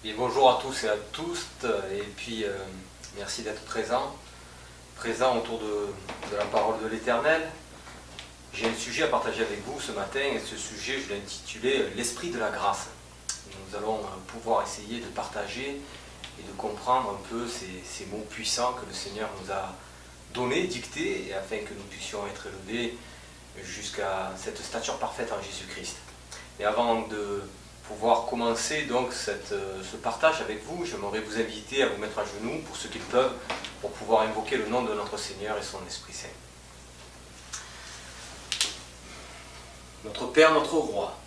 Bien, bonjour à tous et à toutes, et puis merci d'être présents autour de la parole de l'Éternel. J'ai un sujet à partager avec vous ce matin, et ce sujet, je l'ai intitulé « L'Esprit de la grâce ». Nous allons pouvoir essayer de partager et de comprendre un peu ces mots puissants que le Seigneur nous a donnés, dictés, et afin que nous puissions être élevés jusqu'à cette stature parfaite en Jésus-Christ. Et avant de pouvoir commencer donc ce partage avec vous, j'aimerais vous inviter à vous mettre à genoux, pour ceux qui le peuvent, pour pouvoir invoquer le nom de notre Seigneur et son Esprit Saint. Notre Père, notre Roi,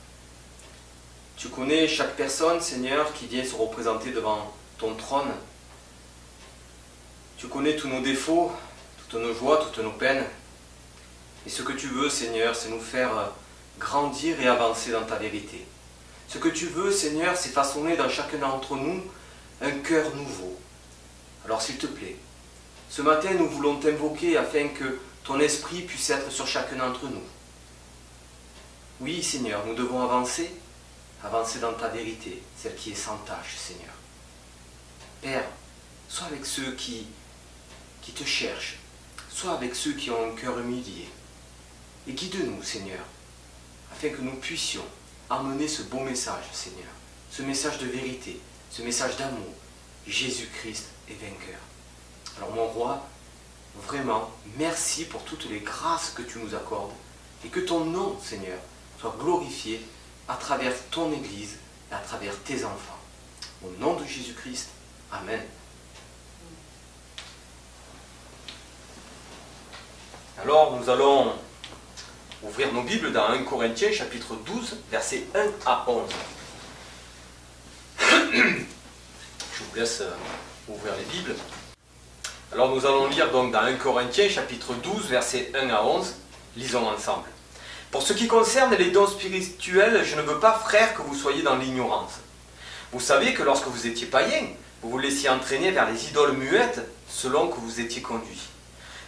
tu connais chaque personne, Seigneur, qui vient se représenter devant ton trône. Tu connais tous nos défauts, toutes nos joies, toutes nos peines. Et ce que tu veux, Seigneur, c'est nous faire grandir et avancer dans ta vérité. Ce que tu veux, Seigneur, c'est façonner dans chacun d'entre nous un cœur nouveau. Alors s'il te plaît, ce matin nous voulons t'invoquer afin que ton esprit puisse être sur chacun d'entre nous. Oui, Seigneur, nous devons avancer dans ta vérité, celle qui est sans tache, Seigneur. Père, sois avec ceux qui te cherchent, sois avec ceux qui ont un cœur humilié. Et guide-nous, Seigneur, afin que nous puissions amener ce beau message, Seigneur, ce message de vérité, ce message d'amour. Jésus-Christ est vainqueur. Alors mon Roi, vraiment, merci pour toutes les grâces que tu nous accordes et que ton nom, Seigneur, soit glorifié à travers ton Église et à travers tes enfants. Au nom de Jésus-Christ, Amen. Alors nous allons ouvrir nos Bibles dans 1 Corinthiens, chapitre 12, versets 1 à 11. Je vous laisse ouvrir les Bibles. Alors nous allons lire donc dans 1 Corinthiens, chapitre 12, versets 1 à 11. Lisons ensemble. Pour ce qui concerne les dons spirituels, je ne veux pas, frères, que vous soyez dans l'ignorance. Vous savez que lorsque vous étiez païens, vous vous laissiez entraîner vers les idoles muettes selon que vous étiez conduits.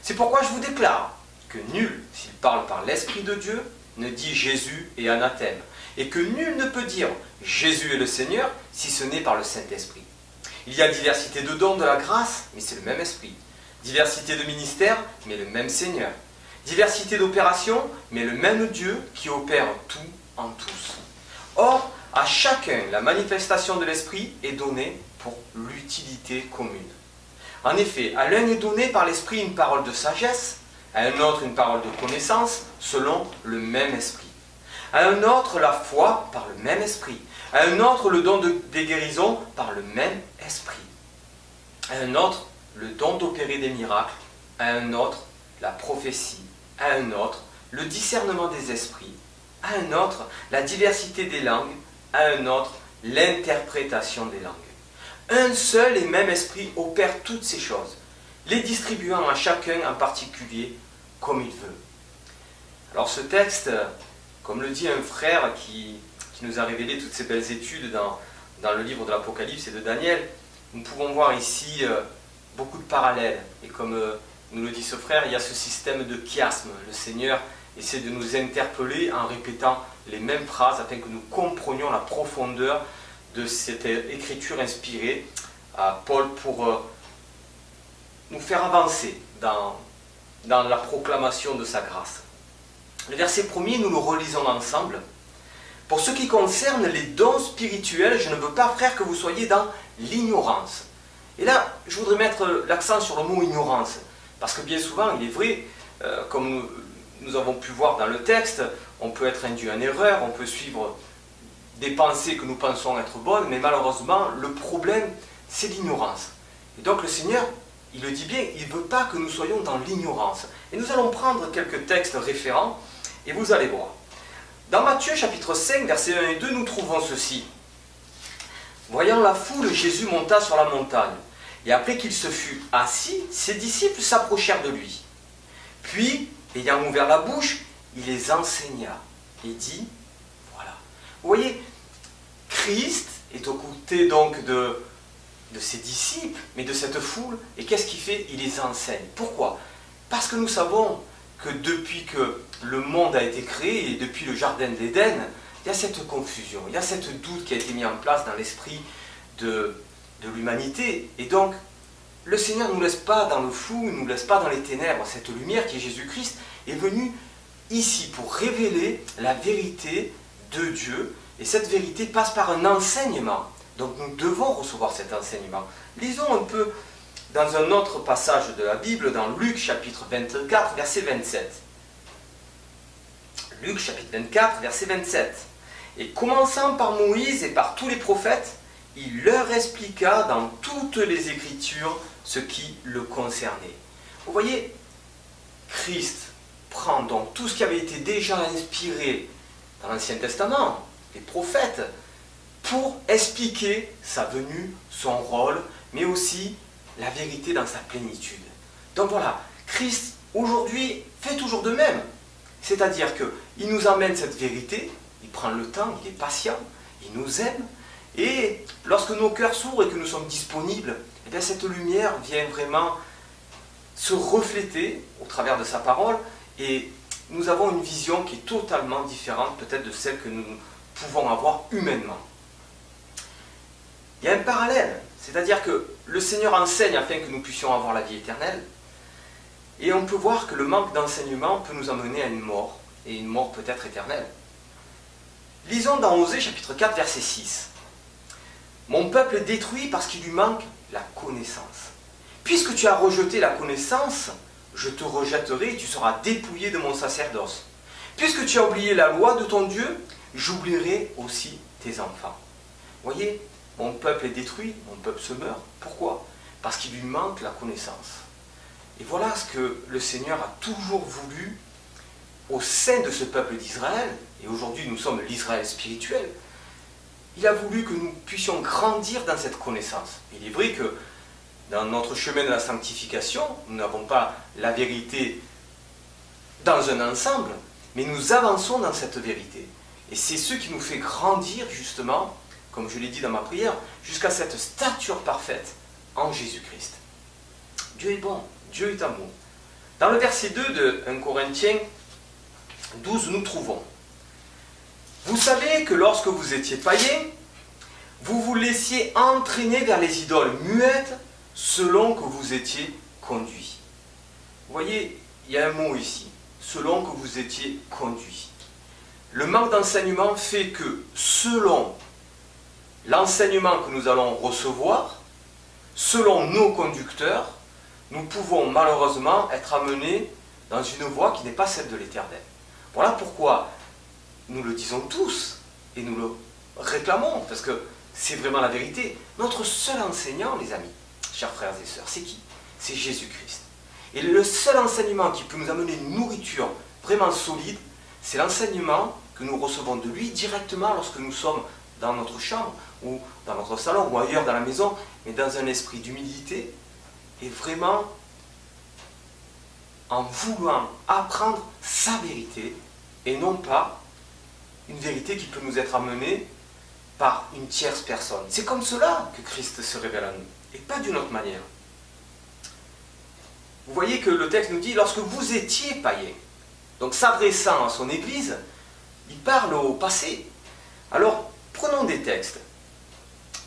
C'est pourquoi je vous déclare que nul, s'il parle par l'Esprit de Dieu, ne dit Jésus est anathème, et que nul ne peut dire Jésus est le Seigneur, si ce n'est par le Saint-Esprit. Il y a diversité de dons de la grâce, mais c'est le même Esprit. Diversité de ministères, mais le même Seigneur. Diversité d'opérations, mais le même Dieu qui opère tout en tous. Or, à chacun, la manifestation de l'Esprit est donnée pour l'utilité commune. En effet, à l'un est donné par l'Esprit une parole de sagesse, à un autre une parole de connaissance, selon le même esprit. À un autre la foi par le même esprit. À un autre le don des guérisons par le même esprit. À un autre le don d'opérer des miracles. À un autre la prophétie. À un autre le discernement des esprits. À un autre la diversité des langues. À un autre l'interprétation des langues. Un seul et même esprit opère toutes ces choses, les distribuant à chacun en particulier comme il veut. Alors ce texte, comme le dit un frère qui nous a révélé toutes ces belles études dans le livre de l'Apocalypse et de Daniel, nous pouvons voir ici beaucoup de parallèles. Et comme nous le dit ce frère, il y a ce système de chiasme. Le Seigneur essaie de nous interpeller en répétant les mêmes phrases afin que nous comprenions la profondeur de cette écriture inspirée à Paul pour nous faire avancer dans la proclamation de sa grâce. Le verset premier, nous le relisons ensemble. Pour ce qui concerne les dons spirituels, je ne veux pas, frères, que vous soyez dans l'ignorance. Et là, je voudrais mettre l'accent sur le mot ignorance, parce que bien souvent, il est vrai, comme nous avons pu voir dans le texte, on peut être induit en erreur, on peut suivre des pensées que nous pensons être bonnes, mais malheureusement, le problème, c'est l'ignorance. Et donc le Seigneur, il le dit bien, il ne veut pas que nous soyons dans l'ignorance. Et nous allons prendre quelques textes référents, et vous allez voir. Dans Matthieu chapitre 5, versets 1 et 2, nous trouvons ceci. Voyant la foule, Jésus monta sur la montagne, et après qu'il se fut assis, ses disciples s'approchèrent de lui. Puis, ayant ouvert la bouche, il les enseigna, et dit, voilà. Vous voyez, Christ est aux côtés donc de ses disciples, mais de cette foule, et qu'est-ce qu'il fait? Il les enseigne. Pourquoi? Parce que nous savons que depuis que le monde a été créé, et depuis le jardin d'Éden, il y a cette confusion, il y a cette doute qui a été mis en place dans l'esprit de l'humanité. Et donc, le Seigneur ne nous laisse pas dans le flou, ne nous laisse pas dans les ténèbres. Cette lumière qui est Jésus-Christ est venue ici pour révéler la vérité de Dieu. Et cette vérité passe par un enseignement. Donc nous devons recevoir cet enseignement. Lisons un peu dans un autre passage de la Bible, dans Luc chapitre 24, verset 27. Luc chapitre 24, verset 27. Et commençant par Moïse et par tous les prophètes, il leur expliqua dans toutes les Écritures ce qui le concernait. Vous voyez, Christ prend donc tout ce qui avait été déjà inspiré dans l'Ancien Testament, les prophètes, pour expliquer sa venue, son rôle, mais aussi la vérité dans sa plénitude. Donc voilà, Christ aujourd'hui fait toujours de même. C'est-à-dire qu'il nous amène cette vérité, il prend le temps, il est patient, il nous aime, et lorsque nos cœurs s'ouvrent et que nous sommes disponibles, eh bien cette lumière vient vraiment se refléter au travers de sa parole, et nous avons une vision qui est totalement différente peut-être de celle que nous pouvons avoir humainement. Il y a un parallèle, c'est-à-dire que le Seigneur enseigne afin que nous puissions avoir la vie éternelle, et on peut voir que le manque d'enseignement peut nous amener à une mort, et une mort peut-être éternelle. Lisons dans Osée chapitre 4 verset 6. « Mon peuple est détruit parce qu'il lui manque la connaissance. Puisque tu as rejeté la connaissance, je te rejetterai et tu seras dépouillé de mon sacerdoce. Puisque tu as oublié la loi de ton Dieu, j'oublierai aussi tes enfants. » Voyez, mon peuple est détruit, mon peuple se meurt. Pourquoi? Parce qu'il lui manque la connaissance. Et voilà ce que le Seigneur a toujours voulu au sein de ce peuple d'Israël, et aujourd'hui nous sommes l'Israël spirituel. Il a voulu que nous puissions grandir dans cette connaissance. Il est vrai que dans notre chemin de la sanctification, nous n'avons pas la vérité dans un ensemble, mais nous avançons dans cette vérité. Et c'est ce qui nous fait grandir justement, comme je l'ai dit dans ma prière, jusqu'à cette stature parfaite en Jésus-Christ. Dieu est bon, Dieu est amour. Dans le verset 2 de 1 Corinthiens 12, nous trouvons: vous savez que lorsque vous étiez païens, vous vous laissiez entraîner vers les idoles muettes selon que vous étiez conduits. Vous voyez, il y a un mot ici, selon que vous étiez conduits. Le manque d'enseignement fait que selon l'enseignement que nous allons recevoir, selon nos conducteurs, nous pouvons malheureusement être amenés dans une voie qui n'est pas celle de l'Éternel. Voilà pourquoi nous le disons tous et nous le réclamons, parce que c'est vraiment la vérité. Notre seul enseignant, les amis, chers frères et sœurs, c'est qui? C'est Jésus-Christ. Et le seul enseignement qui peut nous amener une nourriture vraiment solide, c'est l'enseignement que nous recevons de lui directement lorsque nous sommes dans notre chambre, ou dans notre salon, ou ailleurs dans la maison, mais dans un esprit d'humilité, et vraiment en voulant apprendre sa vérité, et non pas une vérité qui peut nous être amenée par une tierce personne. C'est comme cela que Christ se révèle à nous, et pas d'une autre manière. Vous voyez que le texte nous dit, lorsque vous étiez païens, donc s'adressant à son Église, il parle au passé. Alors, prenons des textes,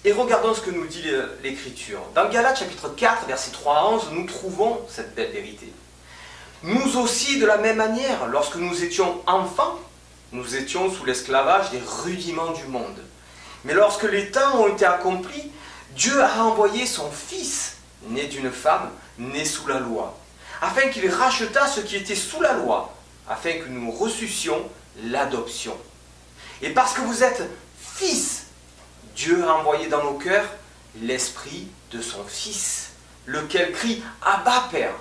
et regardons ce que nous dit l'Écriture. Dans Galates chapitre 4, versets 3 à 11, nous trouvons cette belle vérité. Nous aussi, de la même manière, lorsque nous étions enfants, nous étions sous l'esclavage des rudiments du monde. Mais lorsque les temps ont été accomplis, Dieu a envoyé son Fils, né d'une femme, né sous la loi, afin qu'il rachetât ce qui était sous la loi, afin que nous reçussions l'adoption. Et parce que vous êtes fils, Dieu a envoyé dans nos cœurs l'esprit de son Fils, lequel crie « Abba, Père ».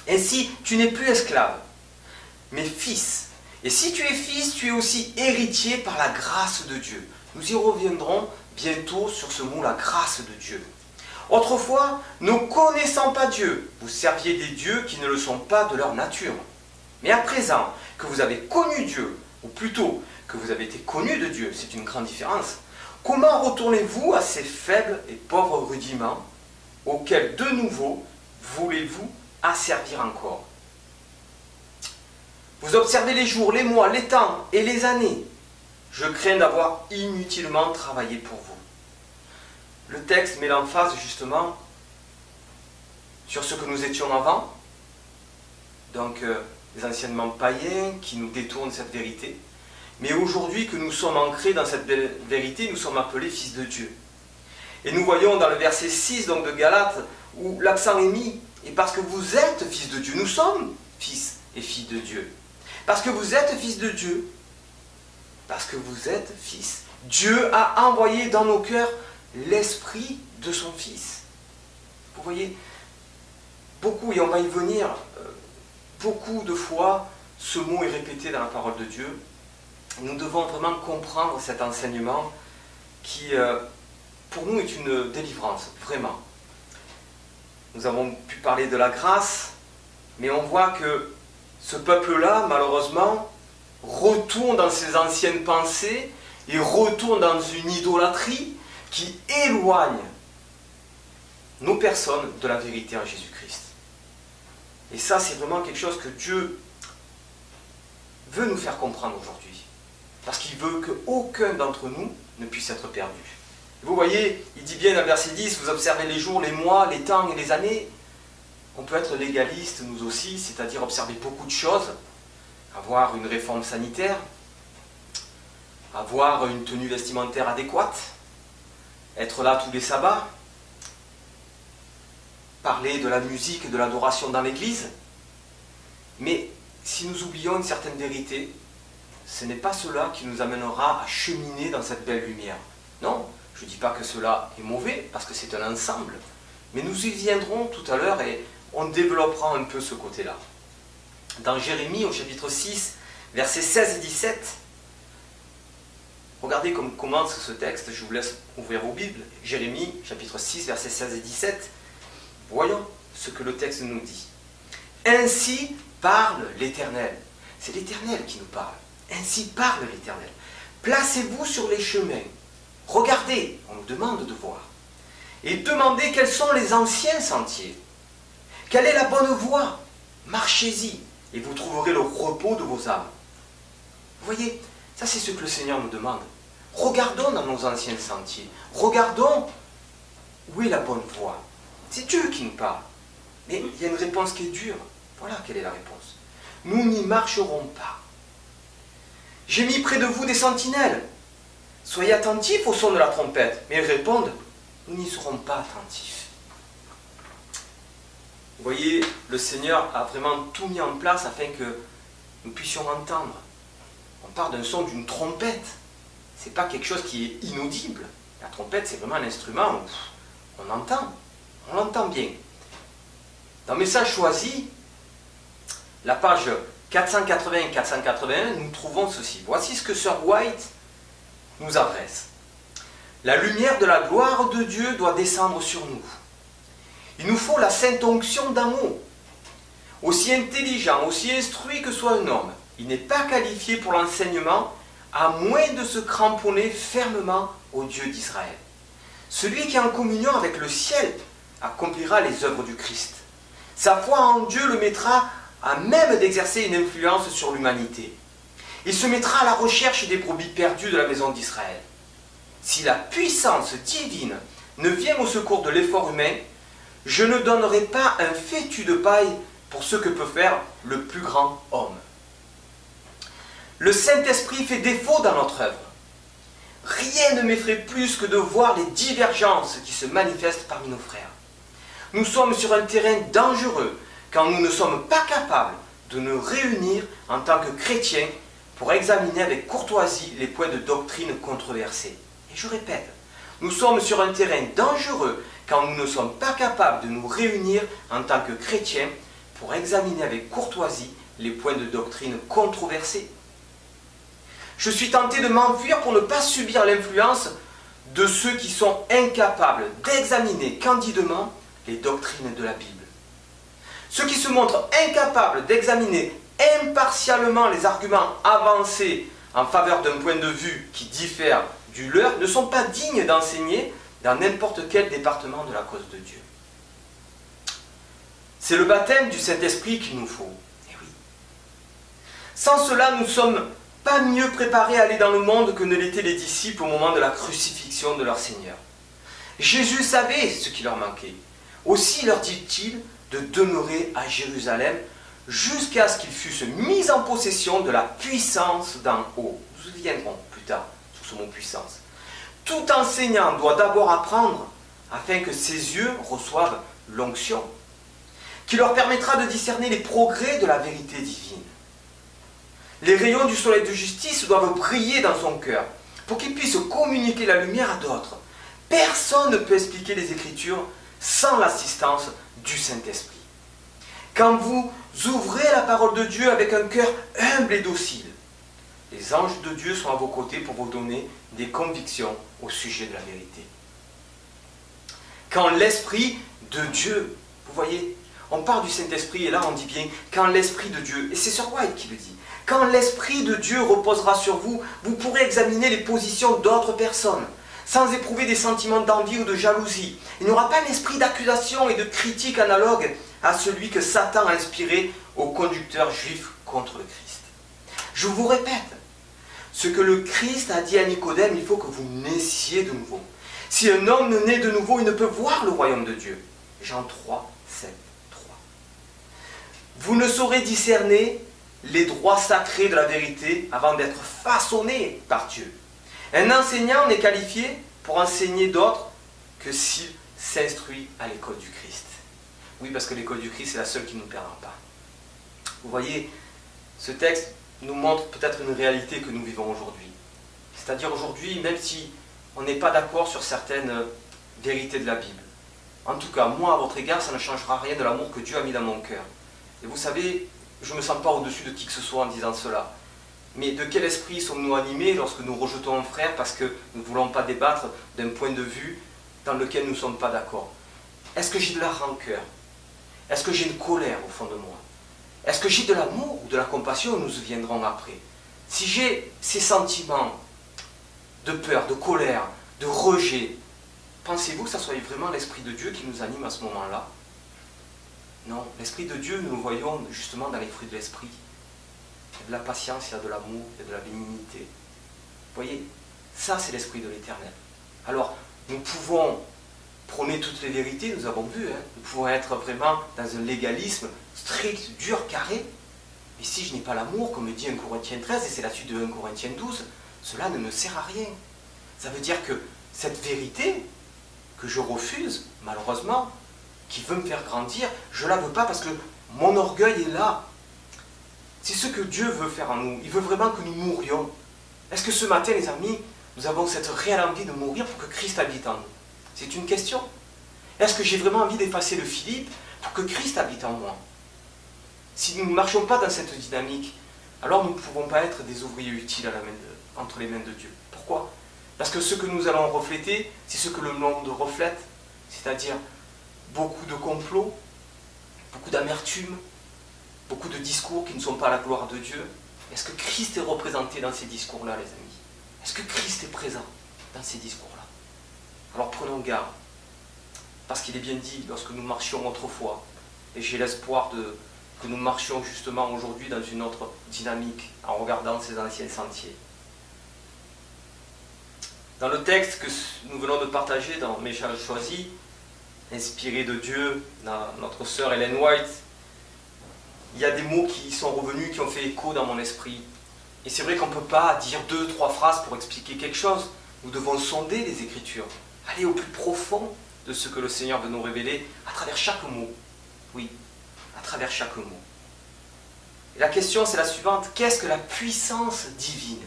Ainsi, tu n'es plus esclave, mais fils. Et si tu es fils, tu es aussi héritier par la grâce de Dieu. Nous y reviendrons bientôt sur ce mot, la grâce de Dieu. Autrefois, ne connaissant pas Dieu, vous serviez des dieux qui ne le sont pas de leur nature. Mais à présent que vous avez connu Dieu, ou plutôt que vous avez été connu de Dieu, c'est une grande différence, comment retournez-vous à ces faibles et pauvres rudiments auxquels de nouveau voulez-vous asservir encore? Vous observez les jours, les mois, les temps et les années. Je crains d'avoir inutilement travaillé pour vous. le texte met l'emphase justement sur ce que nous étions avant, donc les anciennement païens qui nous détournent cette vérité, mais aujourd'hui que nous sommes ancrés dans cette vérité, nous sommes appelés fils de Dieu. Et nous voyons dans le verset 6 donc, de Galates, où l'accent est mis, et parce que vous êtes fils de Dieu, nous sommes fils et filles de Dieu. Parce que vous êtes fils de Dieu, parce que vous êtes fils, Dieu a envoyé dans nos cœurs l'esprit de son Fils. Vous voyez, beaucoup, et on va y venir, beaucoup de fois, ce mot est répété dans la parole de Dieu. Nous devons vraiment comprendre cet enseignement qui, pour nous, est une délivrance, vraiment. Nous avons pu parler de la grâce, mais on voit que ce peuple-là, malheureusement, retourne dans ses anciennes pensées et retourne dans une idolâtrie qui éloigne nos personnes de la vérité en Jésus-Christ. Et ça, c'est vraiment quelque chose que Dieu veut nous faire comprendre aujourd'hui. Parce qu'il veut qu'aucun d'entre nous ne puisse être perdu. Vous voyez, il dit bien dans le verset 10, vous observez les jours, les mois, les temps et les années. On peut être légaliste, nous aussi, c'est-à-dire observer beaucoup de choses, avoir une réforme sanitaire, avoir une tenue vestimentaire adéquate, être là tous les sabbats, parler de la musique et de l'adoration dans l'église. Mais si nous oublions une certaine vérité, ce n'est pas cela qui nous amènera à cheminer dans cette belle lumière. Non, je ne dis pas que cela est mauvais, parce que c'est un ensemble. Mais nous y viendrons tout à l'heure et on développera un peu ce côté-là. Dans Jérémie, au chapitre 6, versets 16 et 17, regardez comment commence ce texte, je vous laisse ouvrir vos Bibles. Jérémie, chapitre 6, versets 16 et 17. Voyons ce que le texte nous dit. Ainsi parle l'Éternel. C'est l'Éternel qui nous parle. Ainsi parle l'Éternel. Placez-vous sur les chemins. Regardez, on nous demande de voir. Et demandez quels sont les anciens sentiers. Quelle est la bonne voie? Marchez-y, et vous trouverez le repos de vos âmes. Vous voyez, ça c'est ce que le Seigneur nous demande. Regardons dans nos anciens sentiers. Regardons où est la bonne voie. C'est Dieu qui nous parle. Mais il y a une réponse qui est dure. Voilà quelle est la réponse. Nous n'y marcherons pas. J'ai mis près de vous des sentinelles. Soyez attentifs au son de la trompette. Mais ils répondent, nous n'y serons pas attentifs. Vous voyez, le Seigneur a vraiment tout mis en place afin que nous puissions entendre. On parle d'un son d'une trompette. Ce n'est pas quelque chose qui est inaudible. La trompette, c'est vraiment un instrument où on entend. On l'entend bien. Dans Message choisi, la page 480 et 481, nous trouvons ceci. Voici ce que Sir White nous adresse. La lumière de la gloire de Dieu doit descendre sur nous. Il nous faut la sainte onction d'amour. Aussi intelligent, aussi instruit que soit un homme, il n'est pas qualifié pour l'enseignement à moins de se cramponner fermement au Dieu d'Israël. Celui qui est en communion avec le ciel accomplira les œuvres du Christ. Sa foi en Dieu le mettra à même d'exercer une influence sur l'humanité. Il se mettra à la recherche des brebis perdues de la maison d'Israël. Si la puissance divine ne vient au secours de l'effort humain, je ne donnerai pas un fétu de paille pour ce que peut faire le plus grand homme. Le Saint-Esprit fait défaut dans notre œuvre. Rien ne m'effraie plus que de voir les divergences qui se manifestent parmi nos frères. Nous sommes sur un terrain dangereux quand nous ne sommes pas capables de nous réunir en tant que chrétiens pour examiner avec courtoisie les points de doctrine controversés. Et je répète, nous sommes sur un terrain dangereux quand nous ne sommes pas capables de nous réunir en tant que chrétiens pour examiner avec courtoisie les points de doctrine controversés. Je suis tenté de m'enfuir pour ne pas subir l'influence de ceux qui sont incapables d'examiner candidement les doctrines de la Bible. Ceux qui se montrent incapables d'examiner impartialement les arguments avancés en faveur d'un point de vue qui diffère du leur ne sont pas dignes d'enseigner dans n'importe quel département de la cause de Dieu. C'est le baptême du Saint-Esprit qu'il nous faut. Eh oui. Sans cela, nous ne sommes pas mieux préparés à aller dans le monde que ne l'étaient les disciples au moment de la crucifixion de leur Seigneur. Jésus savait ce qui leur manquait. Aussi leur dit-il de demeurer à Jérusalem jusqu'à ce qu'ils fussent mis en possession de la puissance d'en haut. Nous reviendrons plus tard sur ce mot puissance. Tout enseignant doit d'abord apprendre afin que ses yeux reçoivent l'onction, qui leur permettra de discerner les progrès de la vérité divine. Les rayons du soleil de justice doivent briller dans son cœur pour qu'il puisse communiquer la lumière à d'autres. Personne ne peut expliquer les Écritures sans l'assistance du Saint-Esprit. Quand vous ouvrez la parole de Dieu avec un cœur humble et docile, les anges de Dieu sont à vos côtés pour vous donner des convictions au sujet de la vérité. Quand l'Esprit de Dieu, vous voyez, on parle du Saint-Esprit et là on dit bien quand l'Esprit de Dieu, et c'est Sir White qui le dit, quand l'Esprit de Dieu reposera sur vous, vous pourrez examiner les positions d'autres personnes, sans éprouver des sentiments d'envie ou de jalousie. Il n'y aura pas un esprit d'accusation et de critique analogue à celui que Satan a inspiré aux conducteurs juifs contre le Christ. Je vous répète, ce que le Christ a dit à Nicodème, il faut que vous naissiez de nouveau. Si un homme ne naît de nouveau, il ne peut voir le royaume de Dieu. Jean 3, 7, 3. Vous ne saurez discerner les droits sacrés de la vérité avant d'être façonné par Dieu. Un enseignant n'est qualifié pour enseigner d'autres que s'il s'instruit à l'école du Christ. Oui, parce que l'école du Christ, c'est la seule qui ne nous perdra pas. Vous voyez, ce texte nous montre peut-être une réalité que nous vivons aujourd'hui. C'est-à-dire aujourd'hui, même si on n'est pas d'accord sur certaines vérités de la Bible, en tout cas, moi, à votre égard, ça ne changera rien de l'amour que Dieu a mis dans mon cœur. Et vous savez, je ne me sens pas au-dessus de qui que ce soit en disant cela. Mais de quel esprit sommes-nous animés lorsque nous rejetons un frère parce que nous ne voulons pas débattre d'un point de vue dans lequel nous ne sommes pas d'accord? Est-ce que j'ai de la rancœur? Est-ce que j'ai une colère au fond de moi? Est-ce que j'ai de l'amour ou de la compassion? Nous y viendrons après. Si j'ai ces sentiments de peur, de colère, de rejet, pensez-vous que ça soit vraiment l'Esprit de Dieu qui nous anime à ce moment-là? Non, l'Esprit de Dieu, nous le voyons justement dans les fruits de l'Esprit. Il y a de la patience, il y a de l'amour, il y a de la bénignité. Vous voyez, ça c'est l'Esprit de l'Éternel. Alors, nous pouvons prôner toutes les vérités, nous avons vu, nous pouvons être vraiment dans un légalisme strict, dur, carré. Mais si je n'ai pas l'amour, comme le dit 1 Corinthiens 13, et c'est la suite de 1 Corinthiens 12, cela ne me sert à rien. Ça veut dire que cette vérité que je refuse, malheureusement, qui veut me faire grandir, je ne la veux pas parce que mon orgueil est là. C'est ce que Dieu veut faire en nous. Il veut vraiment que nous mourions. Est-ce que ce matin, les amis, nous avons cette réelle envie de mourir pour que Christ habite en nous? C'est une question. Est-ce que j'ai vraiment envie d'effacer le Philippe pour que Christ habite en moi? Si nous ne marchons pas dans cette dynamique, alors nous ne pouvons pas être des ouvriers utiles entre les mains de Dieu. Pourquoi? Parce que ce que nous allons refléter, c'est ce que le monde reflète, c'est-à-dire beaucoup de complots, beaucoup d'amertume, beaucoup de discours qui ne sont pas à la gloire de Dieu. Est-ce que Christ est représenté dans ces discours-là, les amis? Est-ce que Christ est présent dans ces discours-là? Alors prenons garde, parce qu'il est bien dit, lorsque nous marchions autrefois, et j'ai l'espoir que nous marchions justement aujourd'hui dans une autre dynamique, en regardant ces anciens sentiers. Dans le texte que nous venons de partager dans Messages choisis, inspiré de Dieu, dans notre sœur Ellen White, il y a des mots qui sont revenus, qui ont fait écho dans mon esprit. Et c'est vrai qu'on ne peut pas dire 2, 3 phrases pour expliquer quelque chose. Nous devons sonder les Écritures, aller au plus profond de ce que le Seigneur veut nous révéler à travers chaque mot. Oui, à travers chaque mot. Et la question c'est la suivante, qu'est-ce que la puissance divine?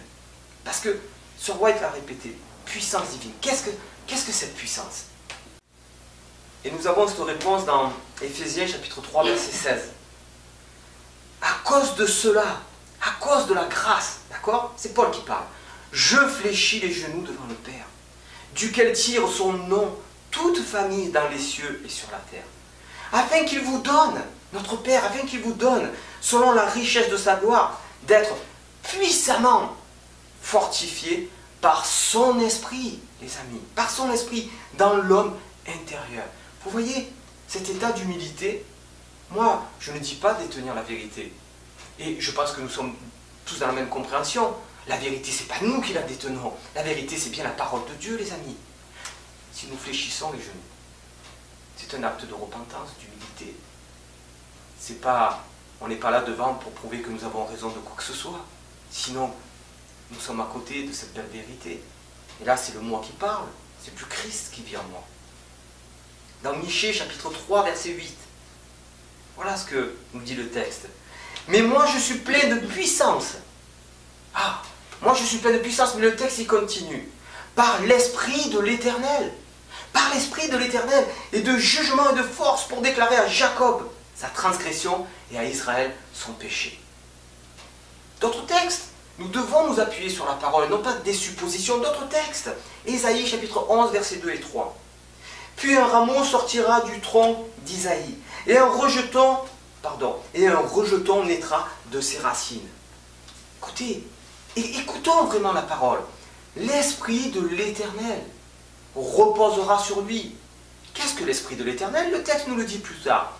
Parce que Sir White l'a répété, puissance divine. Qu'est-ce que cette puissance? Et nous avons cette réponse dans Éphésiens chapitre 3 verset 16. À cause de cela, à cause de la grâce, d'accord? C'est Paul qui parle. Je fléchis les genoux devant le Père, duquel tire son nom toute famille dans les cieux et sur la terre, afin qu'il vous donne, notre Père, afin qu'il vous donne, selon la richesse de sa gloire, d'être puissamment fortifié par son esprit, les amis, par son esprit, dans l'homme intérieur. Vous voyez, cet état d'humilité, moi, je ne dis pas détenir la vérité. Et je pense que nous sommes tous dans la même compréhension. La vérité, ce n'est pas nous qui la détenons. La vérité, c'est bien la parole de Dieu, les amis. si nous fléchissons les genoux. C'est un acte de repentance, d'humilité. On n'est pas là devant pour prouver que nous avons raison de quoi que ce soit. Sinon, nous sommes à côté de cette belle vérité. Et là, c'est le moi qui parle. C'est plus Christ qui vit en moi. Dans Michée, chapitre 3, verset 8. Voilà ce que nous dit le texte. Mais moi, je suis plein de puissance. Ah, moi, je suis plein de puissance, mais le texte, il continue. Par l'Esprit de l'Éternel. Par l'Esprit de l'Éternel. Et de jugement et de force pour déclarer à Jacob sa transgression et à Israël son péché. D'autres textes. Nous devons nous appuyer sur la parole, non pas des suppositions, d'autres textes. Ésaïe, chapitre 11, versets 2 et 3. Puis un rameau sortira du tronc d'Isaïe, et un rejeton naîtra de ses racines. Écoutez, écoutons vraiment la parole. L'Esprit de l'Éternel reposera sur lui. Qu'est-ce que l'Esprit de l'Éternel? Le texte nous le dit plus tard.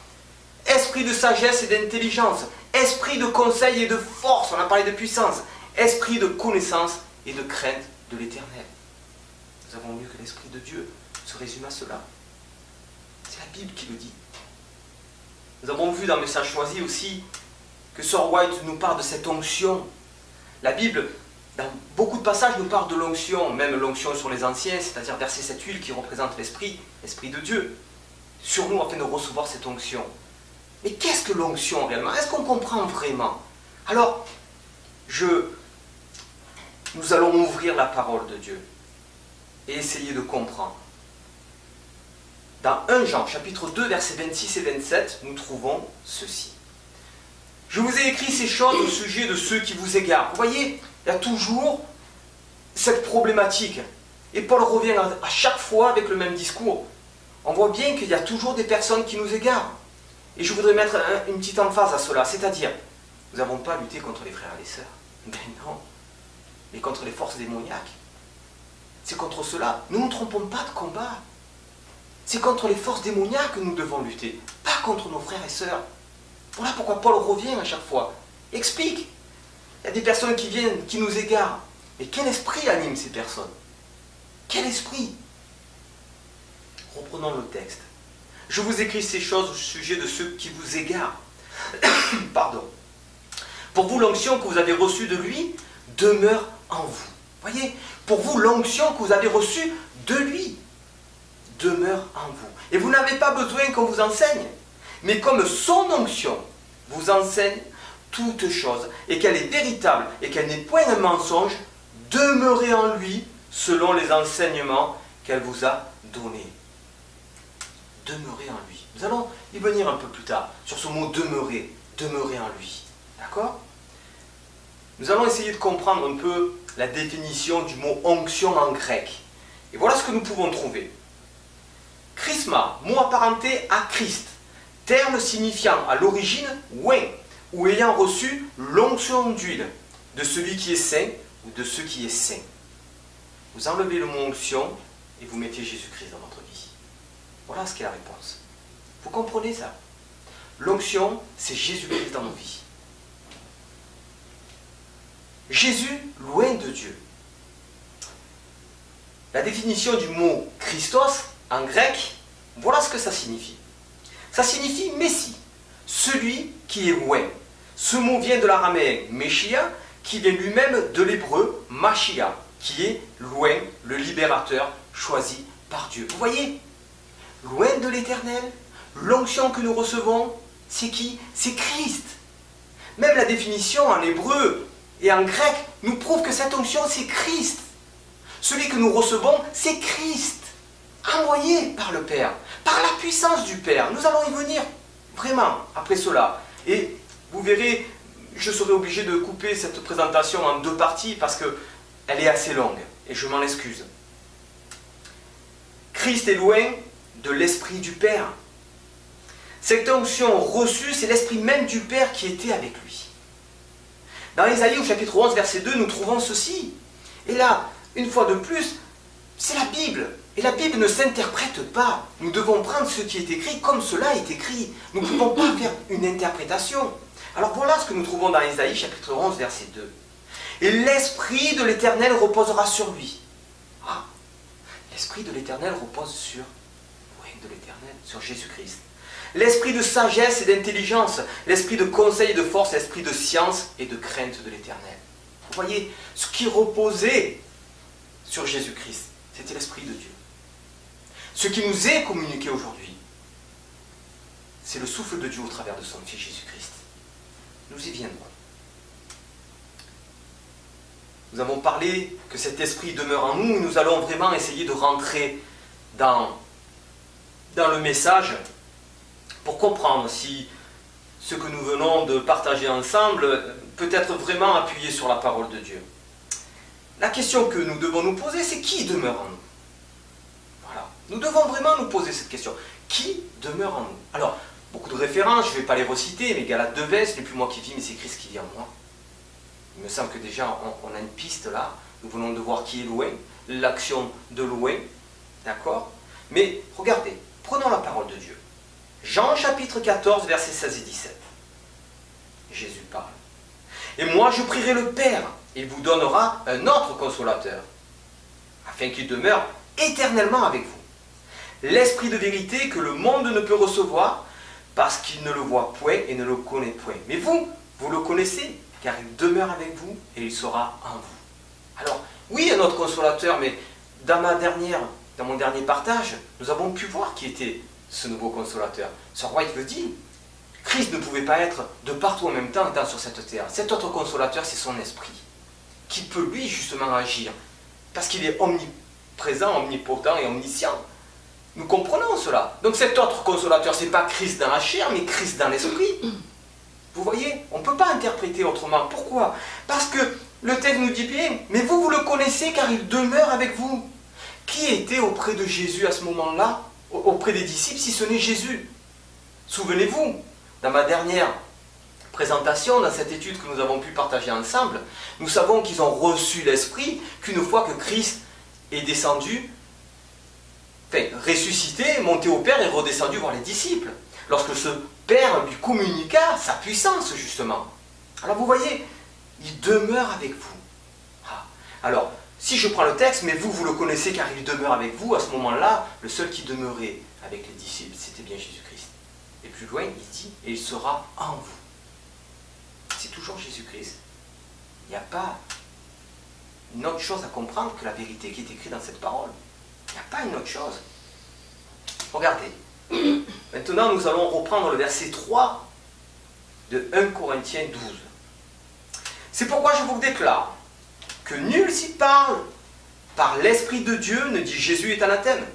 Esprit de sagesse et d'intelligence, esprit de conseil et de force, on a parlé de puissance, esprit de connaissance et de crainte de l'Éternel. Nous avons vu que l'Esprit de Dieu se résume à cela. C'est la Bible qui le dit. Nous avons vu dans le message choisi aussi que Sir White nous parle de cette onction. La Bible, dans beaucoup de passages, nous parle de l'onction, même l'onction sur les anciens, c'est-à-dire verser cette huile qui représente l'Esprit de Dieu, sur nous afin de recevoir cette onction. Mais qu'est-ce que l'onction réellement? Est-ce qu'on comprend vraiment? Alors, nous allons ouvrir la parole de Dieu et essayer de comprendre. Dans 1 Jean, chapitre 2, versets 26 et 27, nous trouvons ceci. Je vous ai écrit ces choses au sujet de ceux qui vous égarent. Vous voyez, il y a toujours cette problématique. Et Paul revient à chaque fois avec le même discours. On voit bien qu'il y a toujours des personnes qui nous égarent. Et je voudrais mettre une petite emphase à cela. C'est-à-dire, nous n'avons pas lutté contre les frères et les sœurs. Ben non. Mais contre les forces démoniaques. C'est contre cela. Nous ne nous trompons pas de combat. C'est contre les forces démoniaques que nous devons lutter. Pas contre nos frères et sœurs. Voilà pourquoi Paul revient à chaque fois. Explique. Il y a des personnes qui viennent, qui nous égarent. Mais quel esprit anime ces personnes? Quel esprit? Reprenons le texte. Je vous écris ces choses au sujet de ceux qui vous égarent. Pardon. Pour vous, l'onction que vous avez reçue de lui demeure en vous. Voyez, pour vous, l'onction que vous avez reçue de lui demeure en vous. Et vous n'avez pas besoin qu'on vous enseigne. Mais comme son onction vous enseigne toutes choses, et qu'elle est véritable, et qu'elle n'est point un mensonge, demeurez en lui selon les enseignements qu'elle vous a donnés. Demeurer en lui. Nous allons y venir un peu plus tard sur ce mot demeurer, demeurer en lui. D'accord? Nous allons essayer de comprendre un peu la définition du mot onction en grec. Et voilà ce que nous pouvons trouver. Chrisma, mot apparenté à Christ, terme signifiant à l'origine oint, ou ayant reçu l'onction d'huile, de celui qui est saint ou de ce qui est saint. Vous enlevez le mot onction et vous mettez Jésus-Christ dans votre vie. Voilà ce qu'est la réponse. Vous comprenez ça? L'onction, c'est Jésus-Christ dans nos vies. Jésus, loin de Dieu. La définition du mot Christos, en grec, voilà ce que ça signifie. Ça signifie Messie, celui qui est loin. Ce mot vient de l'araméen Meshia, qui vient lui-même de l'hébreu Machia, qui est loin, le libérateur choisi par Dieu. Vous voyez? Loin de l'Éternel, l'onction que nous recevons, c'est qui? C'est Christ. Même la définition en hébreu et en grec nous prouve que cette onction, c'est Christ. Celui que nous recevons, c'est Christ, envoyé par le Père, par la puissance du Père. Nous allons y venir vraiment après cela. Et vous verrez, je serai obligé de couper cette présentation en deux parties parce qu'elle est assez longue et je m'en excuse. Christ est loin de l'Esprit du Père. Cette onction reçue, c'est l'Esprit même du Père qui était avec lui. Dans Ésaïe au chapitre 11, verset 2, nous trouvons ceci. Et là, une fois de plus, c'est la Bible. Et la Bible ne s'interprète pas. Nous devons prendre ce qui est écrit comme cela est écrit. Nous ne pouvons pas faire une interprétation. Alors voilà ce que nous trouvons dans Ésaïe chapitre 11, verset 2. Et l'Esprit de l'Éternel reposera sur lui. Ah, L'Esprit de l'Éternel repose sur, oui, de l'Éternel, sur Jésus-Christ. L'esprit de sagesse et d'intelligence, l'esprit de conseil et de force, l'esprit de science et de crainte de l'Éternel. Vous voyez, ce qui reposait sur Jésus-Christ, c'était l'Esprit de Dieu. Ce qui nous est communiqué aujourd'hui, c'est le souffle de Dieu au travers de son Fils Jésus-Christ. Nous y viendrons. Nous avons parlé que cet esprit demeure en nous et nous allons vraiment essayer de rentrer dans le message pour comprendre si ce que nous venons de partager ensemble peut être vraiment appuyé sur la parole de Dieu. La question que nous devons nous poser, c'est qui demeure en nous? Voilà. Nous devons vraiment nous poser cette question. Qui demeure en nous? Alors, beaucoup de références, je ne vais pas les reciter, mais Galates 2:20, ce n'est plus moi qui vis, mais c'est Christ qui vit en moi. Il me semble que déjà, on a une piste là. Nous venons de voir qui est loin, l'action de loin, d'accord? Mais regardez, prenons la parole de Dieu. Jean chapitre 14, versets 16 et 17. Jésus parle. Et moi, je prierai le Père, il vous donnera un autre consolateur, afin qu'il demeure éternellement avec vous. L'esprit de vérité que le monde ne peut recevoir, parce qu'il ne le voit point et ne le connaît point. Mais vous, vous le connaissez, car il demeure avec vous et il sera en vous. Alors, oui, un autre consolateur, mais dans mon dernier partage, nous avons pu voir qui était ce nouveau consolateur. Sir White le dit, Christ ne pouvait pas être de partout en même temps étant sur cette terre. Cet autre consolateur, c'est son esprit, qui peut lui justement agir, parce qu'il est omniprésent, omnipotent et omniscient. Nous comprenons cela. Donc cet autre consolateur, ce n'est pas Christ dans la chair, mais Christ dans l'esprit. Vous voyez, on ne peut pas interpréter autrement. Pourquoi? Parce que le texte nous dit bien, mais vous, vous le connaissez car il demeure avec vous. Qui était auprès de Jésus à ce moment-là, auprès des disciples, si ce n'est Jésus? Souvenez-vous, dans ma dernière présentation, dans cette étude que nous avons pu partager ensemble, nous savons qu'ils ont reçu l'Esprit qu'une fois que Christ est descendu, ressuscité, monté au Père et redescendu voir les disciples. Lorsque ce Père lui communiqua sa puissance, justement. Alors vous voyez, il demeure avec vous. Alors, si je prends le texte, mais vous, vous le connaissez car il demeure avec vous, à ce moment-là, le seul qui demeurait avec les disciples, c'était bien Jésus-Christ. Et plus loin, il dit, et il sera en vous. C'est toujours Jésus-Christ. Il n'y a pas une autre chose à comprendre que la vérité qui est écrite dans cette parole. Il n'y a pas une autre chose. Regardez. Maintenant, nous allons reprendre le verset 3 de 1 Corinthiens 12. C'est pourquoi je vous déclare que nul s'y parle par l'Esprit de Dieu ne dit Jésus est anathème,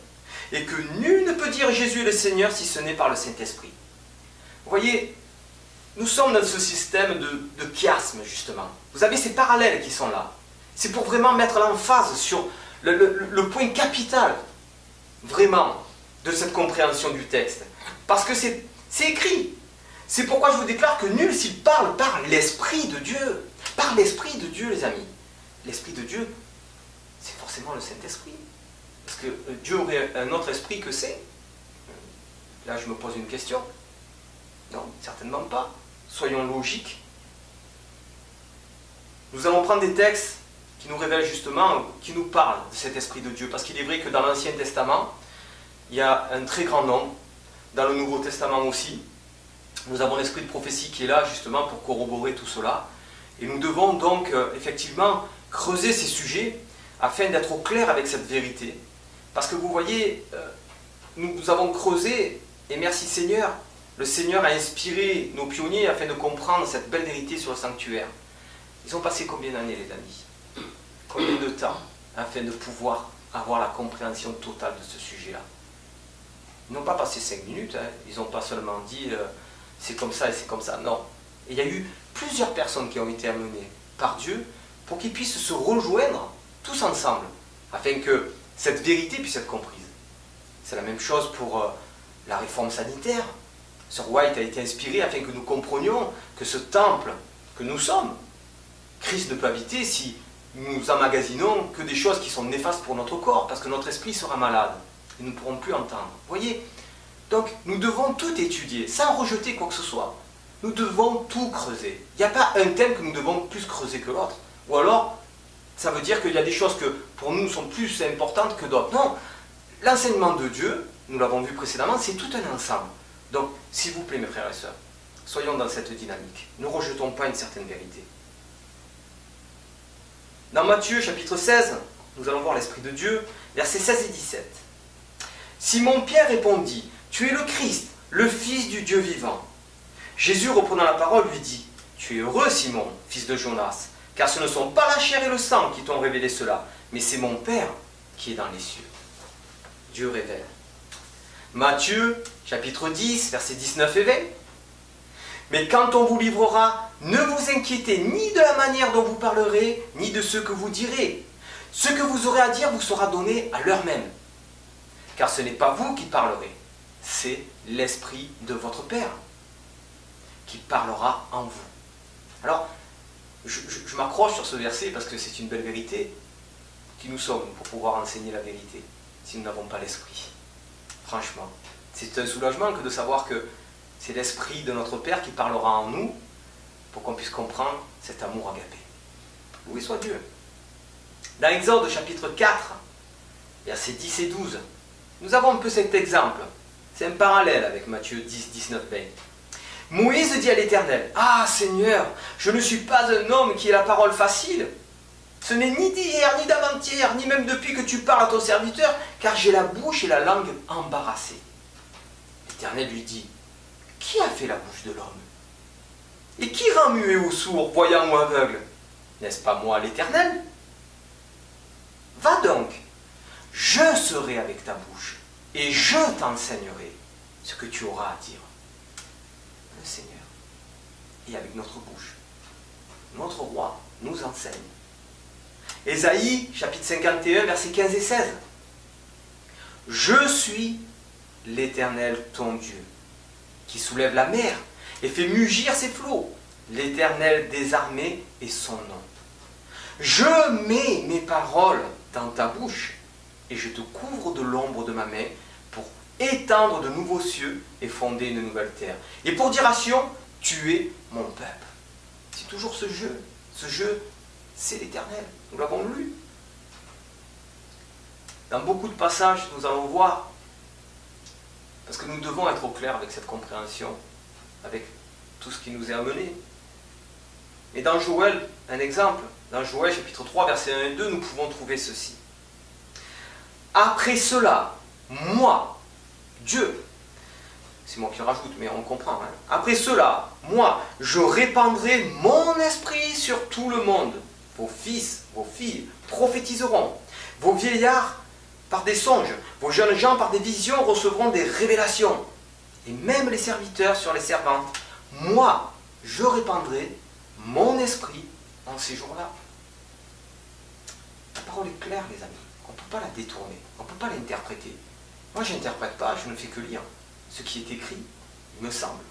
et que nul ne peut dire Jésus est le Seigneur si ce n'est par le Saint-Esprit. Vous voyez, nous sommes dans ce système de chiasme, justement. Vous avez ces parallèles qui sont là. C'est pour vraiment mettre l'emphase sur le point capital, vraiment, de cette compréhension du texte. Parce que c'est écrit. C'est pourquoi je vous déclare que nul s'il parle par l'Esprit de Dieu. Par l'Esprit de Dieu, les amis. L'Esprit de Dieu, c'est forcément le Saint-Esprit. Parce que Dieu aurait un autre esprit que c'est. Là, je me pose une question. Non, certainement pas. Soyons logiques. Nous allons prendre des textes qui nous révèlent justement, qui nous parlent de cet Esprit de Dieu. Parce qu'il est vrai que dans l'Ancien Testament, il y a un très grand nombre. Dans le Nouveau Testament aussi. Nous avons l'Esprit de prophétie qui est là justement pour corroborer tout cela. Et nous devons donc effectivement creuser ces sujets afin d'être au clair avec cette vérité. Parce que vous voyez, nous avons creusé, et merci Seigneur, le Seigneur a inspiré nos pionniers afin de comprendre cette belle vérité sur le sanctuaire. Ils ont passé combien d'années, les amis? Combien de temps afin de pouvoir avoir la compréhension totale de ce sujet-là? Ils n'ont pas passé 5 minutes, hein. Ils n'ont pas seulement dit c'est comme ça et c'est comme ça. Non. Et il y a eu plusieurs personnes qui ont été amenées par Dieu pour qu'ils puissent se rejoindre tous ensemble afin que cette vérité puisse être comprise. C'est la même chose pour la réforme sanitaire. Sir White a été inspiré afin que nous comprenions que ce temple que nous sommes, Christ ne peut habiter si nous emmagasinons que des choses qui sont néfastes pour notre corps, parce que notre esprit sera malade et nous ne pourrons plus entendre. Vous voyez? Donc nous devons tout étudier, sans rejeter quoi que ce soit. Nous devons tout creuser. Il n'y a pas un thème que nous devons plus creuser que l'autre. Ou alors, ça veut dire qu'il y a des choses que pour nous sont plus importantes que d'autres. Non, l'enseignement de Dieu, nous l'avons vu précédemment, c'est tout un ensemble. Donc, s'il vous plaît, mes frères et sœurs, soyons dans cette dynamique. Ne rejetons pas une certaine vérité. Dans Matthieu, chapitre 16, nous allons voir l'Esprit de Dieu, versets 16 et 17. Simon-Pierre répondit, « Tu es le Christ, le Fils du Dieu vivant. » Jésus, reprenant la parole, lui dit, « Tu es heureux, Simon, fils de Jonas, car ce ne sont pas la chair et le sang qui t'ont révélé cela, mais c'est mon Père qui est dans les cieux. » Dieu révèle. Matthieu, chapitre 10, versets 19 et 20. « Mais quand on vous livrera, ne vous inquiétez ni de la manière dont vous parlerez, ni de ce que vous direz. Ce que vous aurez à dire vous sera donné à l'heure même. Car ce n'est pas vous qui parlerez, c'est l'Esprit de votre Père qui parlera en vous. » Alors, je m'accroche sur ce verset parce que c'est une belle vérité. Qui nous sommes pour pouvoir enseigner la vérité si nous n'avons pas l'Esprit? Franchement, c'est un soulagement que de savoir que c'est l'Esprit de notre Père qui parlera en nous pour qu'on puisse comprendre cet amour agapé. Loué soit Dieu. Dans Exode chapitre 4, versets 10 et 12, nous avons un peu cet exemple. C'est un parallèle avec Matthieu 10, 19, 20. Moïse dit à l'Éternel, « Ah Seigneur, je ne suis pas un homme qui ait la parole facile. Ce n'est ni d'hier, ni d'avant-hier, ni même depuis que tu parles à ton serviteur, car j'ai la bouche et la langue embarrassées. » L'Éternel lui dit, « Qui a fait la bouche de l'homme? Et qui rend muet ou sourd, voyant ou aveugle? N'est-ce pas moi l'Éternel? Va donc, je serai avec ta bouche, et je t'enseignerai ce que tu auras à dire. » Le Seigneur est avec notre bouche. Notre roi nous enseigne. Ésaïe, chapitre 51, versets 15 et 16. « Je suis l'Éternel ton Dieu, qui soulève la mer et fait mugir ses flots. L'Éternel des armées est son nom. Je mets mes paroles dans ta bouche et je te couvre de l'ombre de ma main pour étendre de nouveaux cieux et fonder une nouvelle terre. Et pour dire à Sion, tu es mon peuple. » C'est toujours ce jeu. Ce jeu, c'est l'Éternel. Nous l'avons lu. Dans beaucoup de passages, nous allons voir, parce que nous devons être au clair avec cette compréhension, avec tout ce qui nous est amené. Et dans Joël, un exemple, dans Joël chapitre 3, versets 1 et 2, nous pouvons trouver ceci. « Après cela, moi, Dieu, c'est moi qui le rajoute, mais on comprend. Hein. Après cela, moi, je répandrai mon esprit sur tout le monde. Vos fils, vos filles prophétiseront. Vos vieillards par des songes. Vos jeunes gens par des visions recevront des révélations. Et même les serviteurs sur les servantes. Moi, je répandrai mon esprit en ces jours-là. » La parole est claire, les amis. On ne peut pas la détourner. On ne peut pas l'interpréter. Moi, je n'interprète pas, je ne fais que lire ce qui est écrit, il me semble.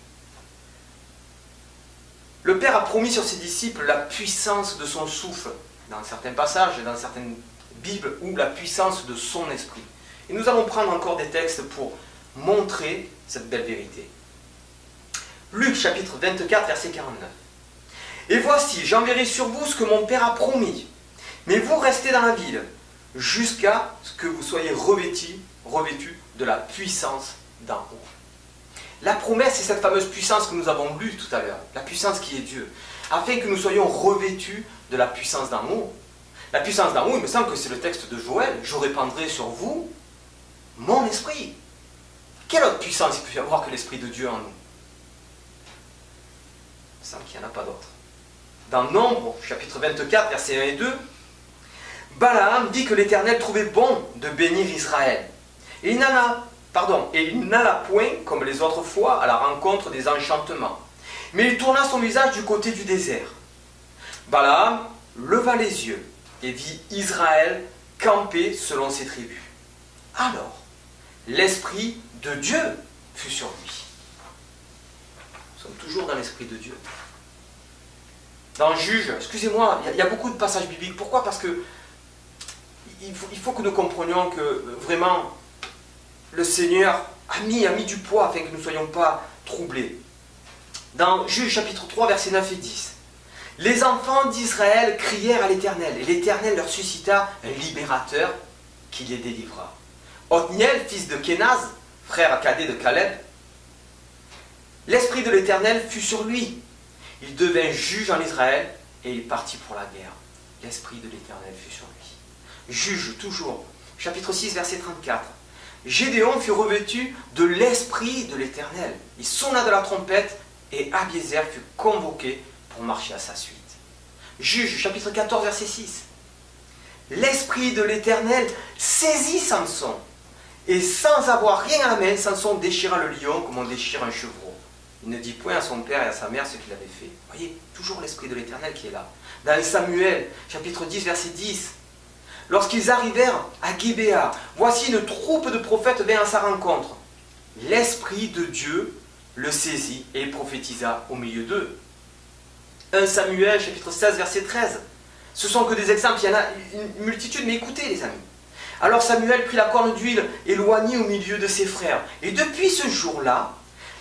Le Père a promis sur ses disciples la puissance de son souffle, dans certains passages, dans certaines Bibles, ou la puissance de son esprit. Et nous allons prendre encore des textes pour montrer cette belle vérité. Luc chapitre 24, verset 49. « Et voici, j'enverrai sur vous ce que mon Père a promis, mais vous restez dans la ville, jusqu'à ce que vous soyez revêtus de la puissance d'en haut. » La promesse, c'est cette fameuse puissance que nous avons lue tout à l'heure, la puissance qui est Dieu, afin que nous soyons revêtus de la puissance d'en haut. La puissance d'en haut, il me semble que c'est le texte de Joël, « Je répandrai sur vous mon esprit ». Quelle autre puissance il peut y avoir que l'esprit de Dieu en nous? Il me semble qu'il n'y en a pas d'autre. Dans Nombre, chapitre 24, versets 1 et 2, Balaam dit que l'Éternel trouvait bon de bénir Israël. Et il n'alla point, comme les autres fois, à la rencontre des enchantements. Mais il tourna son visage du côté du désert. Balaam leva les yeux et vit Israël camper selon ses tribus. Alors, l'Esprit de Dieu fut sur lui. Nous sommes toujours dans l'Esprit de Dieu. Dans Juge, excusez-moi, il y a beaucoup de passages bibliques. Pourquoi? Parce que il faut que nous comprenions que vraiment le Seigneur a mis du poids afin que nous ne soyons pas troublés. Dans Juge chapitre 3, versets 9 et 10. Les enfants d'Israël crièrent à l'Éternel, et l'Éternel leur suscita un libérateur qui les délivra. Othniel, fils de Kénaz, frère cadet de Caleb, l'Esprit de l'Éternel fut sur lui. Il devint juge en Israël et il partit pour la guerre. L'Esprit de l'Éternel fut sur lui. Juge toujours. Chapitre 6, verset 34. Gédéon fut revêtu de l'Esprit de l'Éternel. Il sonna de la trompette et Abiézer fut convoqué pour marcher à sa suite. Juge, chapitre 14, verset 6. L'Esprit de l'Éternel saisit Samson. Et sans avoir rien à la main, Samson déchira le lion comme on déchire un chevreau. Il ne dit point à son père et à sa mère ce qu'il avait fait. Vous voyez, toujours l'Esprit de l'Éternel qui est là. Dans Samuel, chapitre 10, verset 10. Lorsqu'ils arrivèrent à Gibéa, voici une troupe de prophètes vint à sa rencontre. L'Esprit de Dieu le saisit et il prophétisa au milieu d'eux. 1 Samuel, chapitre 16, verset 13. Ce sont que des exemples, il y en a une multitude, mais écoutez les amis. Alors Samuel prit la corne d'huile et l'oignit au milieu de ses frères. Et depuis ce jour-là,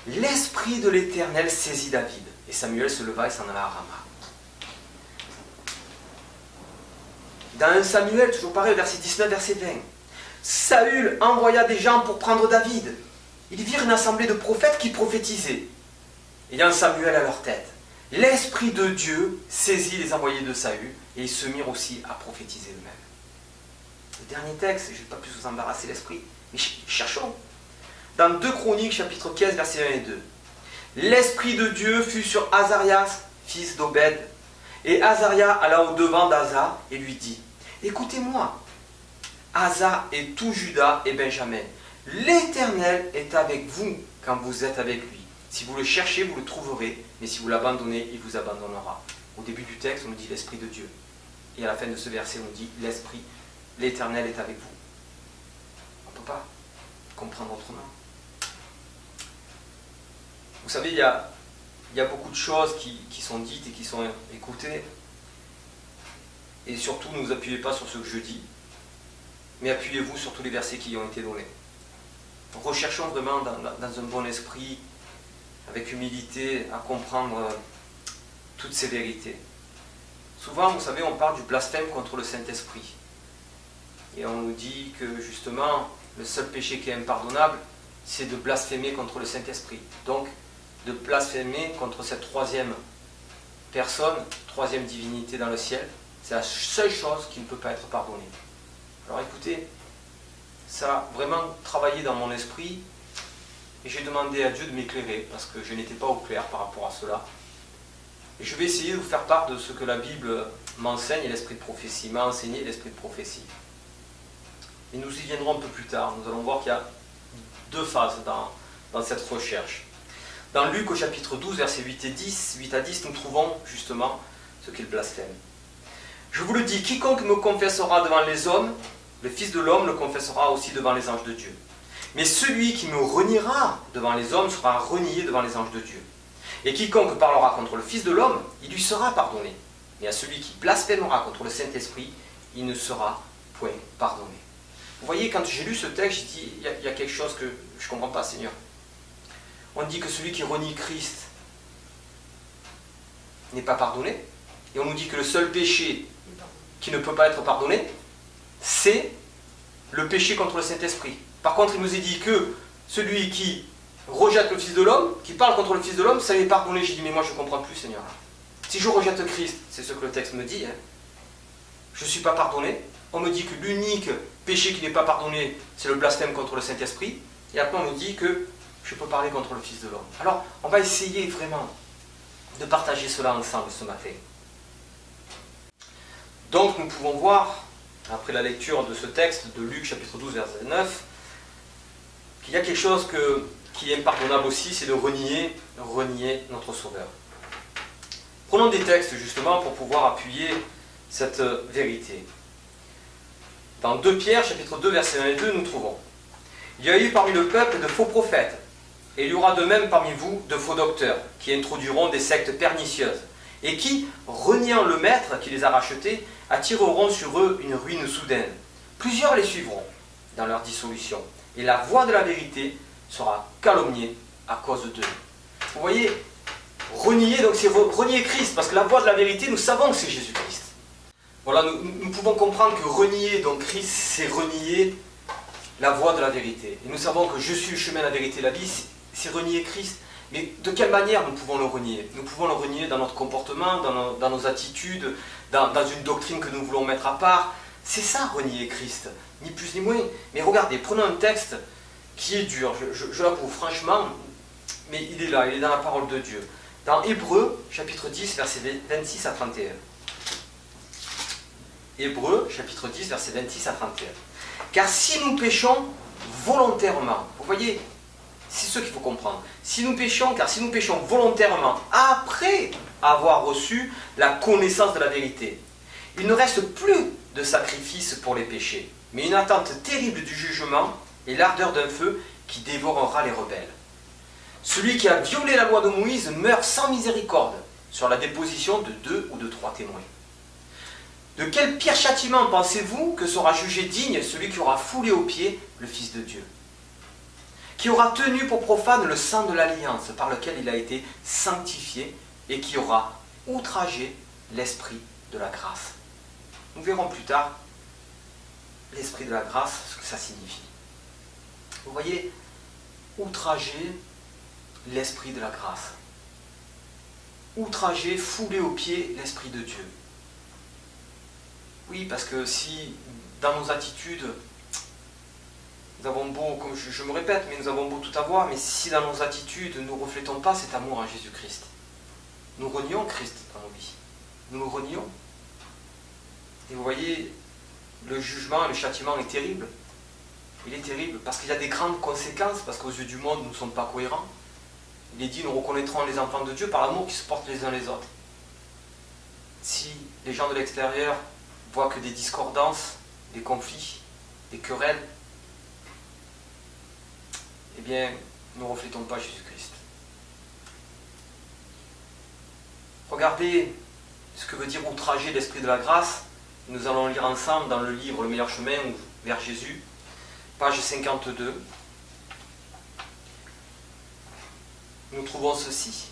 l'Esprit de l'Éternel saisit David. Et Samuel se leva et s'en alla à Rama. Dans 1 Samuel, toujours pareil, verset 19, verset 20. Saül envoya des gens pour prendre David. Ils virent une assemblée de prophètes qui prophétisaient, ayant Samuel à leur tête. L'Esprit de Dieu saisit les envoyés de Saül et ils se mirent aussi à prophétiser eux-mêmes. Le dernier texte, je ne vais pas plus vous embarrasser l'esprit, mais cherchons. Dans 2 Chroniques, chapitre 15, versets 1 et 2. L'Esprit de Dieu fut sur Azarias, fils d'Obed. Et Azaria alla au-devant d'Asa et lui dit, écoutez-moi, Asa et tout Juda et Benjamin, l'Éternel est avec vous quand vous êtes avec lui. Si vous le cherchez, vous le trouverez, mais si vous l'abandonnez, il vous abandonnera. Au début du texte, on nous dit l'Esprit de Dieu. Et à la fin de ce verset, on nous dit l'Esprit, l'Éternel est avec vous. On ne peut pas comprendre autrement. Vous savez, il y a beaucoup de choses qui sont dites et qui sont écoutées. Et surtout, ne vous appuyez pas sur ce que je dis, mais appuyez-vous sur tous les versets qui y ont été donnés. Recherchons vraiment dans un bon esprit, avec humilité, à comprendre toutes ces vérités. Souvent, vous savez, on parle du blasphème contre le Saint-Esprit. Et on nous dit que justement, le seul péché qui est impardonnable, c'est de blasphémer contre le Saint-Esprit. Donc, de blasphémer contre cette troisième personne, troisième divinité dans le ciel, c'est la seule chose qui ne peut pas être pardonnée. Alors écoutez, ça a vraiment travaillé dans mon esprit et j'ai demandé à Dieu de m'éclairer parce que je n'étais pas au clair par rapport à cela. Et je vais essayer de vous faire part de ce que la Bible m'enseigne et l'esprit de prophétie m'a enseigné, l'esprit de prophétie. Et nous y viendrons un peu plus tard. Nous allons voir qu'il y a 2 phases dans cette recherche. Dans Luc au chapitre 12, versets 8 à 10, nous trouvons justement ce qu'est le blasphème. Je vous le dis, quiconque me confessera devant les hommes, le Fils de l'homme le confessera aussi devant les anges de Dieu. Mais celui qui me reniera devant les hommes sera renié devant les anges de Dieu. Et quiconque parlera contre le Fils de l'homme, il lui sera pardonné. Mais à celui qui blasphémera contre le Saint-Esprit, il ne sera point pardonné. Vous voyez, quand j'ai lu ce texte, j'ai dit, il y a quelque chose que je ne comprends pas, Seigneur. On dit que celui qui renie Christ n'est pas pardonné. Et on nous dit que le seul péché qui ne peut pas être pardonné, c'est le péché contre le Saint-Esprit. Par contre, il nous est dit que celui qui rejette le Fils de l'homme, qui parle contre le Fils de l'homme, ça lui est pardonné. J'ai dit, mais moi je ne comprends plus, Seigneur. Si je rejette Christ, c'est ce que le texte me dit, je ne suis pas pardonné. On me dit que l'unique péché qui n'est pas pardonné, c'est le blasphème contre le Saint-Esprit. Et après on me dit que je peux parler contre le Fils de l'homme. Alors, on va essayer vraiment de partager cela ensemble ce matin. Donc, nous pouvons voir, après la lecture de ce texte de Luc, chapitre 12, verset 9, qu'il y a quelque chose qui est impardonnable aussi, c'est de renier notre Sauveur. Prenons des textes, justement, pour pouvoir appuyer cette vérité. Dans 2 Pierre, chapitre 2, verset 1 et 2, nous trouvons « Il y a eu parmi le peuple de faux prophètes, et il y aura de même parmi vous de faux docteurs, qui introduiront des sectes pernicieuses, et qui, reniant le maître qui les a rachetés, attireront sur eux une ruine soudaine. Plusieurs les suivront dans leur dissolution, et la voie de la vérité sera calomniée à cause d'eux. » Vous voyez, renier, donc c'est renier Christ, parce que la voie de la vérité, nous savons que c'est Jésus-Christ. Voilà, nous pouvons comprendre que renier donc Christ, c'est renier la voie de la vérité. Et nous savons que je suis le chemin, la vérité, la vie, c'est renier Christ. Mais de quelle manière nous pouvons le renier? Nous pouvons le renier dans notre comportement, dans nos attitudes, dans une doctrine que nous voulons mettre à part. C'est ça, renier Christ, ni plus ni moins. Mais regardez, prenons un texte qui est dur, je l'avoue franchement, mais il est là, il est dans la parole de Dieu. Dans Hébreux, chapitre 10, versets 26 à 31. Hébreux, chapitre 10, versets 26 à 31. Car si nous péchons volontairement, vous voyez, c'est ce qu'il faut comprendre. Si nous péchons volontairement, après avoir reçu la connaissance de la vérité, il ne reste plus de sacrifice pour les péchés, mais une attente terrible du jugement et l'ardeur d'un feu qui dévorera les rebelles. Celui qui a violé la loi de Moïse meurt sans miséricorde sur la déposition de 2 ou de 3 témoins. De quel pire châtiment pensez-vous que sera jugé digne celui qui aura foulé aux pieds le Fils de Dieu, qui aura tenu pour profane le sang de l'alliance par lequel il a été sanctifié et qui aura outragé l'esprit de la grâce. Nous verrons plus tard l'esprit de la grâce, ce que ça signifie. Vous voyez, outrager l'esprit de la grâce. Outrager, fouler aux pieds l'esprit de Dieu. Oui, parce que si dans nos attitudes, nous avons beau, comme je me répète, mais nous avons beau tout avoir, mais si dans nos attitudes, nous ne reflétons pas cet amour en Jésus-Christ, nous renions Christ dans nos vies. Nous le renions. Et vous voyez, le jugement et le châtiment est terrible. Il est terrible parce qu'il y a des grandes conséquences, parce qu'aux yeux du monde, nous ne sommes pas cohérents. Il est dit, nous reconnaîtrons les enfants de Dieu par l'amour qui se portent les uns les autres. Si les gens de l'extérieur voient que des discordances, des conflits, des querelles, eh bien, nous ne reflétons pas Jésus-Christ. Regardez ce que veut dire outrager l'esprit de la grâce. Nous allons lire ensemble dans le livre Le meilleur chemin vers Jésus, page 52. Nous trouvons ceci.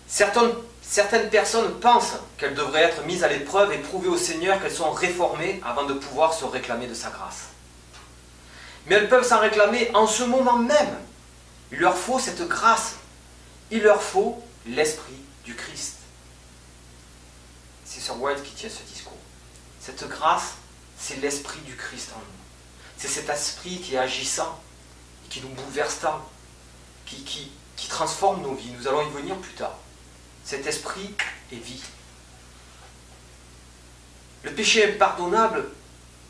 Certaines personnes pensent qu'elles devraient être mises à l'épreuve et prouver au Seigneur qu'elles sont réformées avant de pouvoir se réclamer de sa grâce. Mais elles peuvent s'en réclamer en ce moment même. Il leur faut cette grâce. Il leur faut l'esprit du Christ. C'est Sir White qui tient ce discours. Cette grâce, c'est l'esprit du Christ en nous. C'est cet esprit qui est agissant, qui nous bouleverse tant, qui transforme nos vies. Nous allons y venir plus tard. Cet esprit est vie. Le péché impardonnable,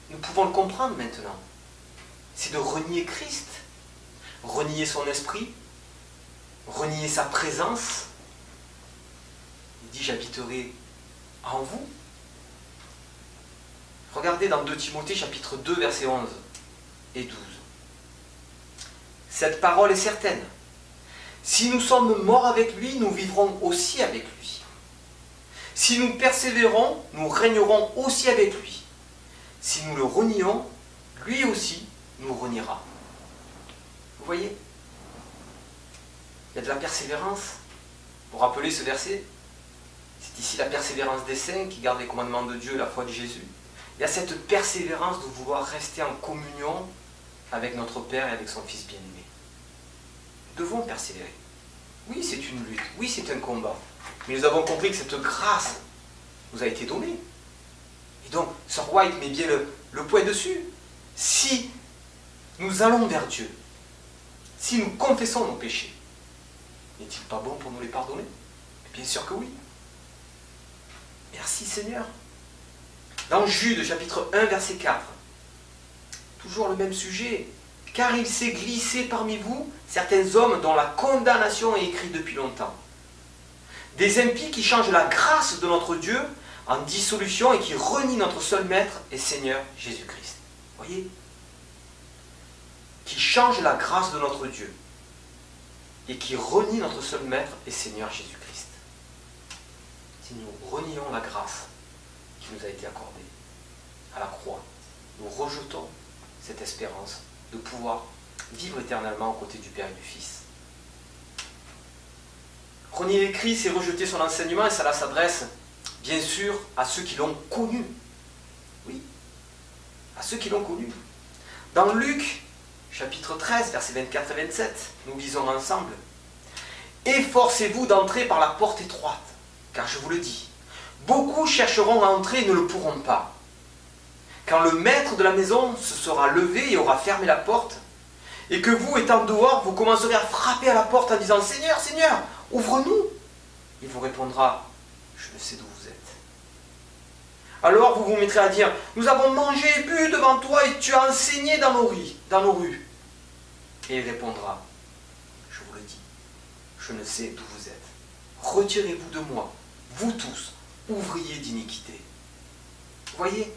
nous pouvons le comprendre maintenant. C'est de renier Christ, renier son esprit, renier sa présence. Il dit, j'habiterai en vous. Regardez dans 2 Timothée chapitre 2 versets 11 et 12. Cette parole est certaine. Si nous sommes morts avec lui, nous vivrons aussi avec lui. Si nous persévérons, nous régnerons aussi avec lui. Si nous le renions, lui aussi nous reniera. Vous voyez? Il y a de la persévérance. Vous vous rappelez ce verset? C'est ici la persévérance des saints qui gardent les commandements de Dieu et la foi de Jésus. Il y a cette persévérance de vouloir rester en communion avec notre Père et avec son Fils bien-aimé. Nous devons persévérer. Oui, c'est une lutte. Oui, c'est un combat. Mais nous avons compris que cette grâce nous a été donnée. Et donc, Sir White met bien le point dessus. Si nous allons vers Dieu, si nous confessons nos péchés, n'est-il pas bon pour nous les pardonner? Bien sûr que oui. Merci Seigneur. Dans Jude, chapitre 1, verset 4, toujours le même sujet. Car il s'est glissé parmi vous certains hommes dont la condamnation est écrite depuis longtemps. Des impies qui changent la grâce de notre Dieu en dissolution et qui renient notre seul Maître et Seigneur Jésus-Christ. Voyez? Qui changent la grâce de notre Dieu et qui renient notre seul Maître et Seigneur Jésus-Christ. Si nous renions la grâce qui nous a été accordée à la croix, nous rejetons cette espérance de pouvoir vivre éternellement aux côtés du Père et du Fils. Renier Christ, c'est rejeter son enseignement, et cela s'adresse bien sûr à ceux qui l'ont connu. Oui, à ceux qui l'ont connu. Dans Luc, chapitre 13, versets 24 et 27, nous lisons ensemble. « Efforcez-vous d'entrer par la porte étroite, car je vous le dis, beaucoup chercheront à entrer et ne le pourront pas. Quand le maître de la maison se sera levé et aura fermé la porte, et que vous, étant dehors, vous commencerez à frapper à la porte en disant « Seigneur, Seigneur, ouvre-nous !» Il vous répondra « Je ne sais d'où vous êtes. » Alors vous vous mettrez à dire « Nous avons mangé et bu devant toi et tu as enseigné dans nos rues. » Et il répondra « Je vous le dis, je ne sais d'où vous êtes. Retirez-vous de moi, vous tous, ouvriers d'iniquité. » Vous voyez,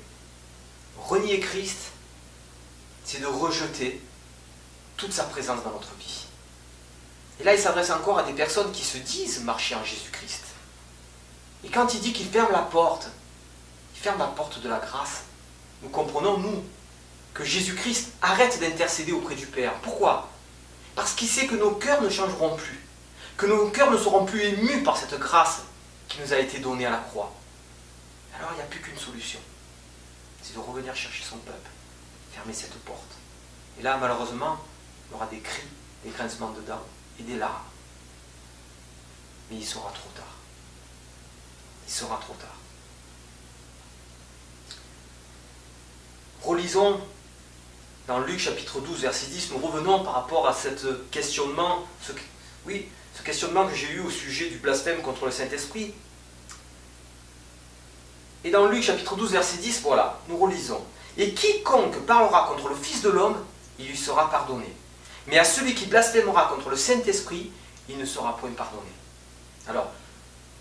renier Christ, c'est de rejeter toute sa présence dans notre vie. Et là, il s'adresse encore à des personnes qui se disent marcher en Jésus-Christ. Et quand il dit qu'il ferme la porte de la grâce, nous comprenons, nous, que Jésus-Christ arrête d'intercéder auprès du Père. Pourquoi? Parce qu'il sait que nos cœurs ne changeront plus, que nos cœurs ne seront plus émus par cette grâce qui nous a été donnée à la croix. Alors il n'y a plus qu'une solution, c'est de revenir chercher son peuple, fermer cette porte. Et là, malheureusement, il y aura des cris, des grincements de dents et des larmes. Mais il sera trop tard. Il sera trop tard. Relisons dans Luc chapitre 12, verset 10, nous revenons par rapport à ce questionnement que j'ai eu au sujet du blasphème contre le Saint-Esprit. Et dans Luc chapitre 12, verset 10, voilà, nous relisons. « Et quiconque parlera contre le Fils de l'homme, il lui sera pardonné. Mais à celui qui blasphémera contre le Saint-Esprit, il ne sera point pardonné. » Alors,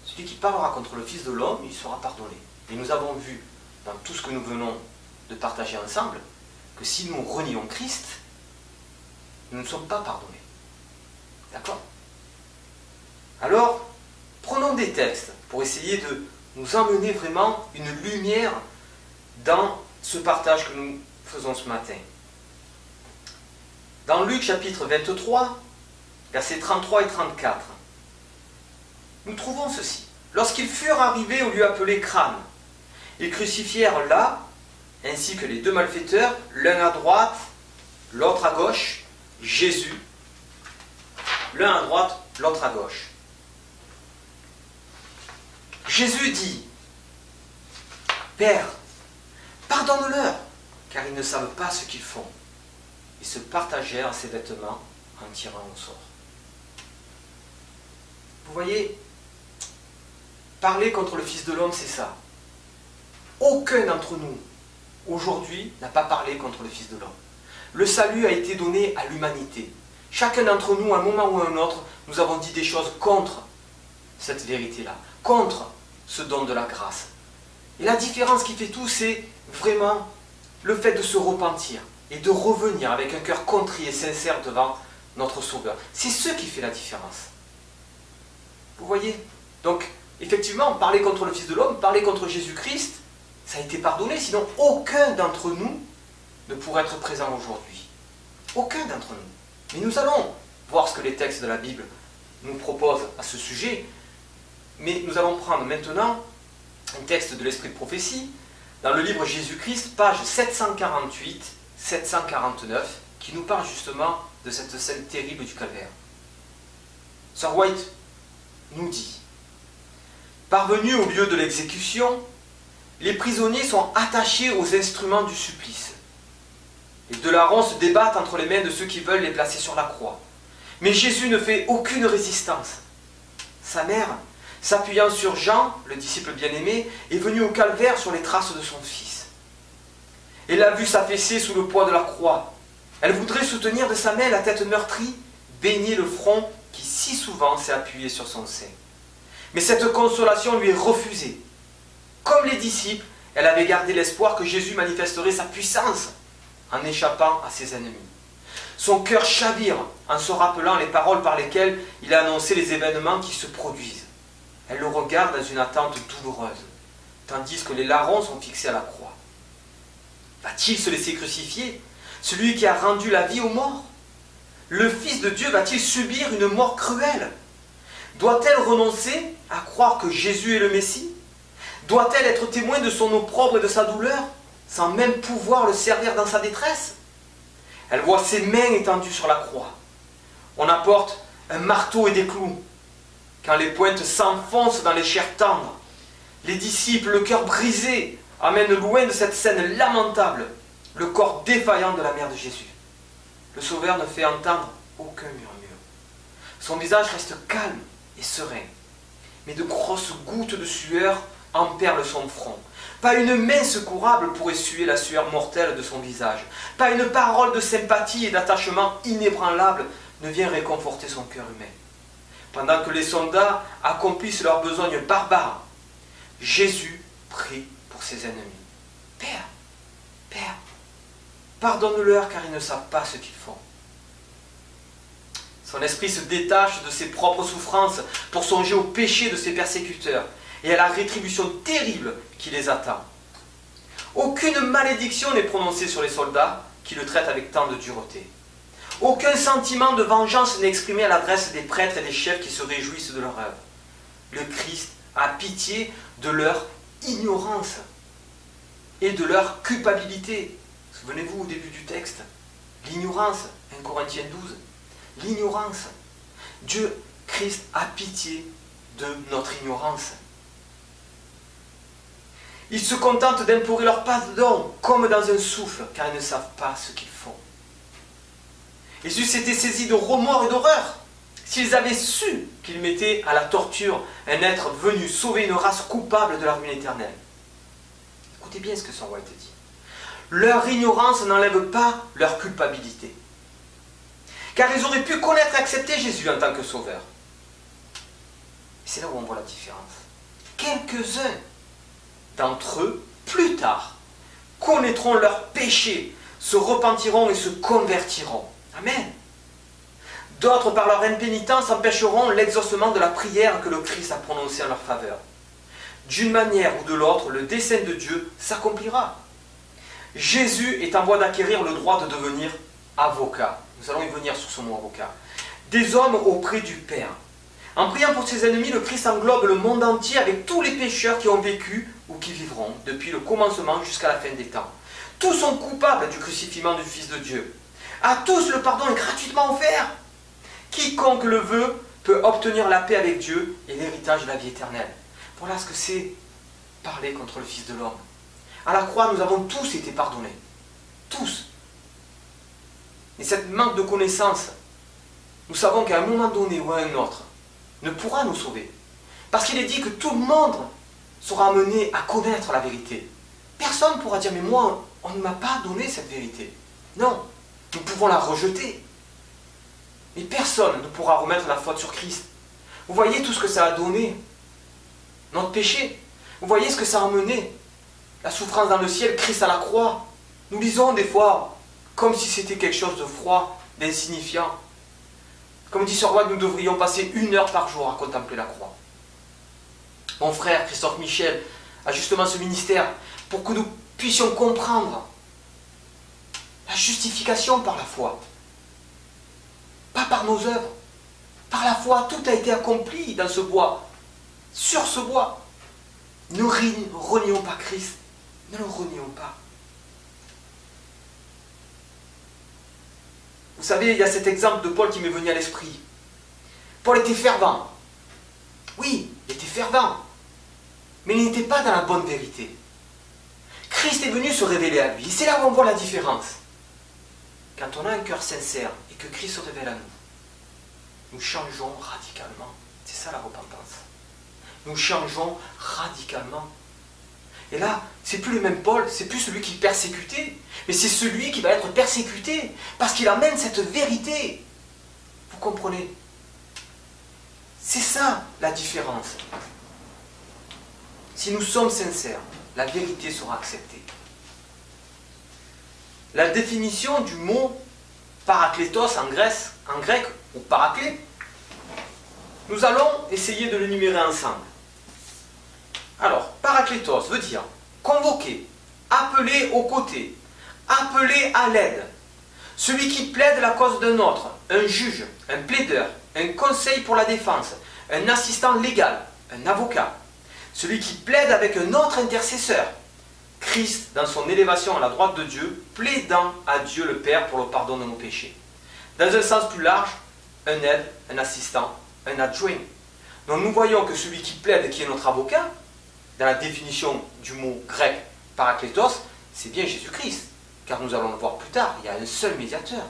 celui qui parlera contre le Fils de l'homme, il sera pardonné. Et nous avons vu, dans tout ce que nous venons de partager ensemble, que si nous renions Christ, nous ne sommes pas pardonnés. D'accord? Alors, prenons des textes pour essayer de nous emmener vraiment une lumière dans ce partage que nous faisons ce matin. Dans Luc chapitre 23, versets 33 et 34, nous trouvons ceci. Lorsqu'ils furent arrivés au lieu appelé Crâne, ils crucifièrent là, ainsi que les deux malfaiteurs, l'un à droite, l'autre à gauche, Jésus, l'un à droite, l'autre à gauche. Jésus dit, « Père, pardonne-leur, car ils ne savent pas ce qu'ils font. » Ils se partagèrent ses vêtements en tirant au sort. Vous voyez, parler contre le Fils de l'homme, c'est ça. Aucun d'entre nous, aujourd'hui, n'a pas parlé contre le Fils de l'homme. Le salut a été donné à l'humanité. Chacun d'entre nous, à un moment ou à un autre, nous avons dit des choses contre cette vérité-là, contre ce don de la grâce. Et la différence qui fait tout, c'est vraiment le fait de se repentir et de revenir avec un cœur contrit et sincère devant notre Sauveur. C'est ce qui fait la différence. Vous voyez? Donc, effectivement, parler contre le Fils de l'homme, parler contre Jésus-Christ, ça a été pardonné, sinon aucun d'entre nous ne pourrait être présent aujourd'hui. Aucun d'entre nous. Mais nous allons voir ce que les textes de la Bible nous proposent à ce sujet. Mais nous allons prendre maintenant un texte de l'Esprit de prophétie dans le livre Jésus-Christ, page 748-749, qui nous parle justement de cette scène terrible du calvaire. Sir White nous dit: parvenus au lieu de l'exécution, les prisonniers sont attachés aux instruments du supplice. Les deux larrons se débattent entre les mains de ceux qui veulent les placer sur la croix. Mais Jésus ne fait aucune résistance. Sa mère, s'appuyant sur Jean, le disciple bien-aimé, est venue au calvaire sur les traces de son fils. Elle l'a vu s'affaisser sous le poids de la croix. Elle voudrait soutenir de sa main la tête meurtrie, baigner le front qui si souvent s'est appuyé sur son sein. Mais cette consolation lui est refusée. Comme les disciples, elle avait gardé l'espoir que Jésus manifesterait sa puissance en échappant à ses ennemis. Son cœur chavire en se rappelant les paroles par lesquelles il a annoncé les événements qui se produisent. Elle le regarde dans une attente douloureuse, tandis que les larrons sont fixés à la croix. Va-t-il se laisser crucifier, celui qui a rendu la vie aux morts? Le Fils de Dieu va-t-il subir une mort cruelle? Doit-elle renoncer à croire que Jésus est le Messie? Doit-elle être témoin de son opprobre et de sa douleur, sans même pouvoir le servir dans sa détresse? Elle voit ses mains étendues sur la croix. On apporte un marteau et des clous. Quand les pointes s'enfoncent dans les chairs tendres, les disciples, le cœur brisé, amènent loin de cette scène lamentable le corps défaillant de la mère de Jésus. Le Sauveur ne fait entendre aucun murmure. Son visage reste calme et serein, mais de grosses gouttes de sueur emperlent son front. Pas une main secourable pour essuyer la sueur mortelle de son visage. Pas une parole de sympathie et d'attachement inébranlable ne vient réconforter son cœur humain. Pendant que les soldats accomplissent leurs besognes barbares, Jésus prie pour ses ennemis. Père, Père, pardonne-leur car ils ne savent pas ce qu'ils font. Son esprit se détache de ses propres souffrances pour songer au péché de ses persécuteurs et à la rétribution terrible qui les attend. Aucune malédiction n'est prononcée sur les soldats qui le traitent avec tant de dureté. Aucun sentiment de vengeance n'est exprimé à l'adresse des prêtres et des chefs qui se réjouissent de leur œuvre. Le Christ a pitié de leur ignorance et de leur culpabilité. Souvenez-vous au début du texte, l'ignorance, 1 Corinthiens 12, l'ignorance. Dieu, Christ, a pitié de notre ignorance. Ils se contentent d'implorer leur pardon comme dans un souffle, car ils ne savent pas ce qu'ils font. Jésus s'était saisi de remords et d'horreur. S'ils avaient su qu'ils mettaient à la torture un être venu sauver une race coupable de la ruine éternelle. Écoutez bien ce que Son White dit. Leur ignorance n'enlève pas leur culpabilité. Car ils auraient pu connaître et accepter Jésus en tant que sauveur. Et c'est là où on voit la différence. Quelques-uns d'entre eux, plus tard, connaîtront leurs péchés, se repentiront et se convertiront. Amen. D'autres, par leur impénitence, empêcheront l'exaucement de la prière que le Christ a prononcée en leur faveur. D'une manière ou de l'autre, le dessein de Dieu s'accomplira. Jésus est en voie d'acquérir le droit de devenir avocat. Nous allons y venir sur ce mot avocat. Des hommes auprès du Père. En priant pour ses ennemis, le Christ englobe le monde entier avec tous les pécheurs qui ont vécu ou qui vivront depuis le commencement jusqu'à la fin des temps. Tous sont coupables du crucifixion du Fils de Dieu. À tous, le pardon est gratuitement offert. Quiconque le veut peut obtenir la paix avec Dieu et l'héritage de la vie éternelle. Voilà ce que c'est parler contre le Fils de l'homme. À la croix, nous avons tous été pardonnés. Tous. Et cette manque de connaissance, nous savons qu'à un moment donné ou à un autre, ne pourra nous sauver. Parce qu'il est dit que tout le monde sera amené à connaître la vérité. Personne ne pourra dire, mais moi, on ne m'a pas donné cette vérité. Non, nous pouvons la rejeter. Mais personne ne pourra remettre la faute sur Christ. Vous voyez tout ce que ça a donné. Notre péché. Vous voyez ce que ça a amené. La souffrance dans le ciel, Christ à la croix. Nous lisons des fois comme si c'était quelque chose de froid, d'insignifiant. Comme dit Sir White, nous devrions passer 1 heure par jour à contempler la croix. Mon frère Christophe Michel a justement ce ministère pour que nous puissions comprendre la justification par la foi. Pas par nos œuvres. Par la foi, tout a été accompli dans ce bois. Sur ce bois. Ne renions pas Christ. Ne le renions pas. Vous savez, il y a cet exemple de Paul qui m'est venu à l'esprit. Paul était fervent. Oui, il était fervent. Mais il n'était pas dans la bonne vérité. Christ est venu se révéler à lui. C'est là où on voit la différence. Quand on a un cœur sincère et que Christ se révèle à nous, nous changeons radicalement. C'est ça la repentance. Nous changeons radicalement. Et là, c'est plus le même Paul, c'est plus celui qui persécutait, mais c'est celui qui va être persécuté, parce qu'il amène cette vérité. Vous comprenez? C'est ça la différence. Si nous sommes sincères, la vérité sera acceptée. La définition du mot parakletos en grec, ou paraclé, nous allons essayer de l'énumérer ensemble. Alors, parakletos veut dire convoquer, appeler aux côtés, appeler à l'aide. Celui qui plaide la cause d'un autre, un juge, un plaideur, un conseil pour la défense, un assistant légal, un avocat. Celui qui plaide avec un autre intercesseur, Christ, dans son élévation à la droite de Dieu, plaidant à Dieu le Père pour le pardon de nos péchés. Dans un sens plus large, un aide, un assistant, un adjoint. Donc nous voyons que celui qui plaide, qui est notre avocat, dans la définition du mot grec parakletos, c'est bien Jésus-Christ. Car nous allons le voir plus tard, il y a un seul médiateur.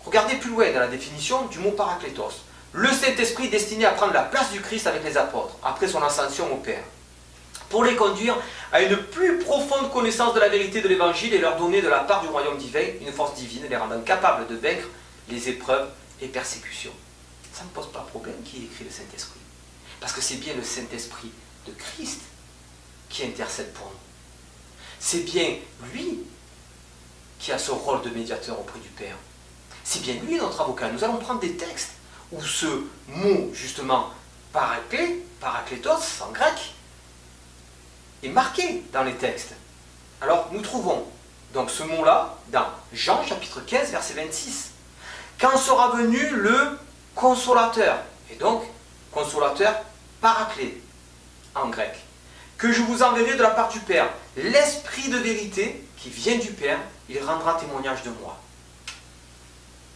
Regardez plus loin dans la définition du mot parakletos. Le Saint-Esprit destiné à prendre la place du Christ avec les apôtres, après son ascension au Père, pour les conduire à une plus profonde connaissance de la vérité de l'Évangile et leur donner de la part du royaume divin une force divine, les rendant capables de vaincre les épreuves et persécutions. Ça ne pose pas problème qui écrit le Saint-Esprit. Parce que c'est bien le Saint-Esprit de Christ qui intercède pour nous. C'est bien lui qui a ce rôle de médiateur auprès du Père. C'est bien lui notre avocat. Nous allons prendre des textes où ce mot, justement, parakletos, en grec, est marqué dans les textes. Alors, nous trouvons donc ce mot-là dans Jean, chapitre 15, verset 26. Quand sera venu le consolateur, et donc, consolateur, paraclé, en grec, que je vous enverrai de la part du Père, l'Esprit de vérité qui vient du Père, il rendra témoignage de moi.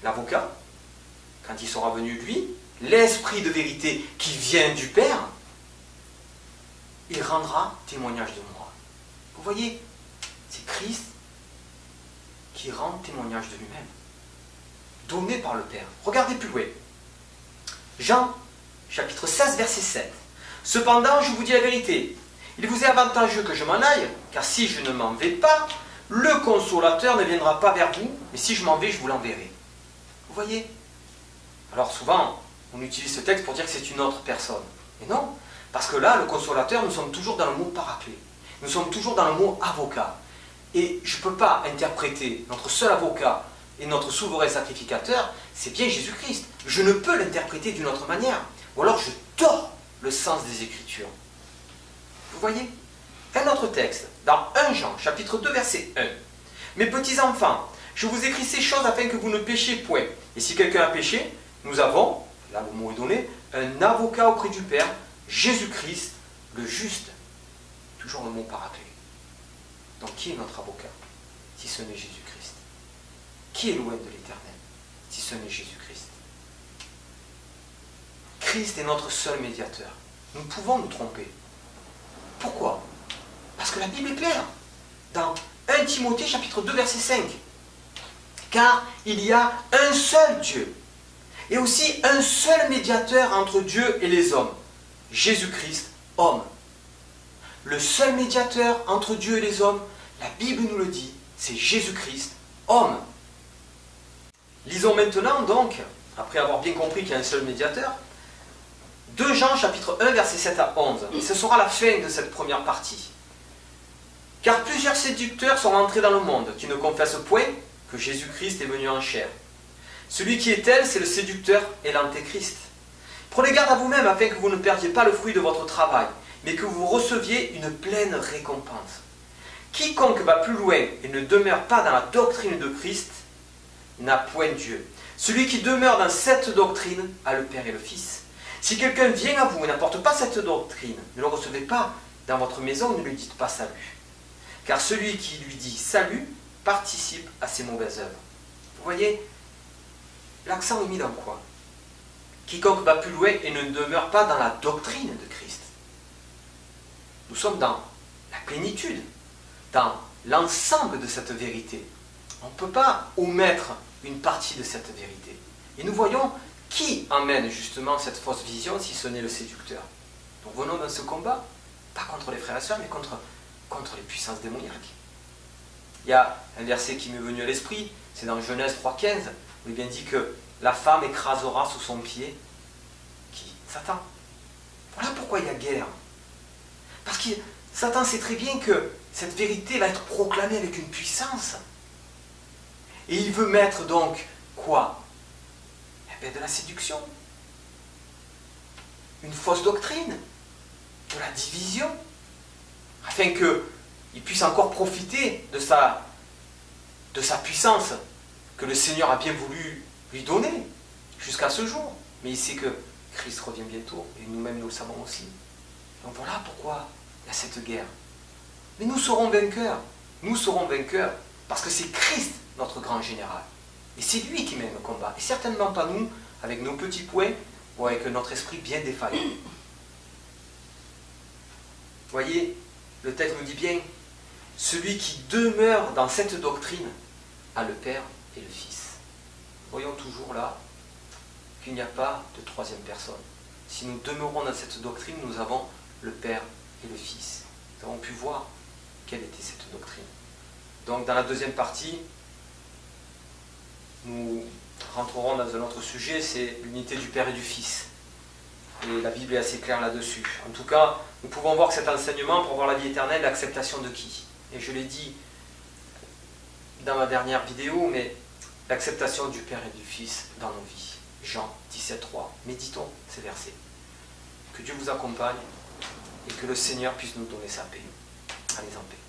L'avocat, quand il sera venu lui, l'Esprit de vérité qui vient du Père, il rendra témoignage de moi. Vous voyez, c'est Christ qui rend témoignage de lui-même, donné par le Père. Regardez plus loin. Jean, chapitre 16, verset 7. Cependant, je vous dis la vérité, il vous est avantageux que je m'en aille, car si je ne m'en vais pas, le consolateur ne viendra pas vers vous, mais si je m'en vais, je vous l'enverrai. Vous voyez? Alors souvent, on utilise ce texte pour dire que c'est une autre personne. Mais non, parce que là, le consolateur, nous sommes toujours dans le mot paraclet. Nous sommes toujours dans le mot avocat. Et je ne peux pas interpréter notre seul avocat et notre souverain sacrificateur, c'est bien Jésus-Christ. Je ne peux l'interpréter d'une autre manière. Ou alors je tords le sens des Écritures. Vous voyez? Un autre texte, dans 1 Jean, chapitre 2, verset 1. Mes petits enfants, je vous écris ces choses afin que vous ne péchiez point. Et si quelqu'un a péché, nous avons, là le mot est donné, un avocat auprès du Père, Jésus-Christ, le juste. Toujours le mot paraclet. Donc qui est notre avocat, si ce n'est Jésus-Christ? Qui est loin de l'Éternel, si ce n'est Jésus-Christ? Christ est notre seul médiateur. Nous pouvons nous tromper. Pourquoi? Parce que la Bible est claire. Dans 1 Timothée chapitre 2 verset 5. Car il y a un seul Dieu. Et aussi un seul médiateur entre Dieu et les hommes. Jésus-Christ, homme. Le seul médiateur entre Dieu et les hommes, la Bible nous le dit, c'est Jésus-Christ, homme. Lisons maintenant donc, après avoir bien compris qu'il y a un seul médiateur, 2 Jean chapitre 1 verset 7 à 11. Et ce sera la fin de cette première partie. Car plusieurs séducteurs sont entrés dans le monde, qui ne confessent point que Jésus-Christ est venu en chair. Celui qui est tel, c'est le séducteur et l'antéchrist. Prenez garde à vous-même afin que vous ne perdiez pas le fruit de votre travail, mais que vous receviez une pleine récompense. Quiconque va plus loin et ne demeure pas dans la doctrine de Christ n'a point Dieu. Celui qui demeure dans cette doctrine a le Père et le Fils. Si quelqu'un vient à vous et n'apporte pas cette doctrine, ne le recevez pas dans votre maison, ne lui dites pas salut. Car celui qui lui dit salut participe à ses mauvaises œuvres. Vous voyez, l'accent est mis dans quoi? Quiconque va plus loin et ne demeure pas dans la doctrine de Christ. Nous sommes dans la plénitude, dans l'ensemble de cette vérité. On ne peut pas omettre une partie de cette vérité. Et nous voyons qui emmène justement cette fausse vision si ce n'est le séducteur. Donc venons dans ce combat, pas contre les frères et sœurs, mais contre les puissances démoniaques. Il y a un verset qui m'est venu à l'esprit, c'est dans Genèse 3,15, où il est bien dit que la femme écrasera sous son pied qui? Satan. Voilà pourquoi il y a guerre. Parce que Satan sait très bien que cette vérité va être proclamée avec une puissance. Et il veut mettre donc quoi? Eh bien de la séduction. Une fausse doctrine. De la division. Afin qu'il puisse encore profiter de sa puissance que le Seigneur a bien voulu lui donner jusqu'à ce jour. Mais il sait que Christ revient bientôt et nous-mêmes nous le savons aussi. Donc voilà pourquoi il y a cette guerre. Mais nous serons vainqueurs. Nous serons vainqueurs parce que c'est Christ notre grand général. Et c'est lui qui mène le combat. Et certainement pas nous, avec nos petits poings ou avec notre esprit bien défaillant. Voyez, le texte nous dit bien, celui qui demeure dans cette doctrine a le Père et le Fils. Voyons toujours là qu'il n'y a pas de troisième personne. Si nous demeurons dans cette doctrine, nous avons le Père et le Fils. Nous avons pu voir quelle était cette doctrine. Donc dans la deuxième partie, nous rentrerons dans un autre sujet, c'est l'unité du Père et du Fils. Et la Bible est assez claire là-dessus. En tout cas, nous pouvons voir que cet enseignement, pour avoir la vie éternelle, l'acceptation de qui? Et je l'ai dit dans ma dernière vidéo, mais l'acceptation du Père et du Fils dans nos vies. Jean 17,3. Méditons ces versets. Que Dieu vous accompagne et que le Seigneur puisse nous donner sa paix. Allez en paix.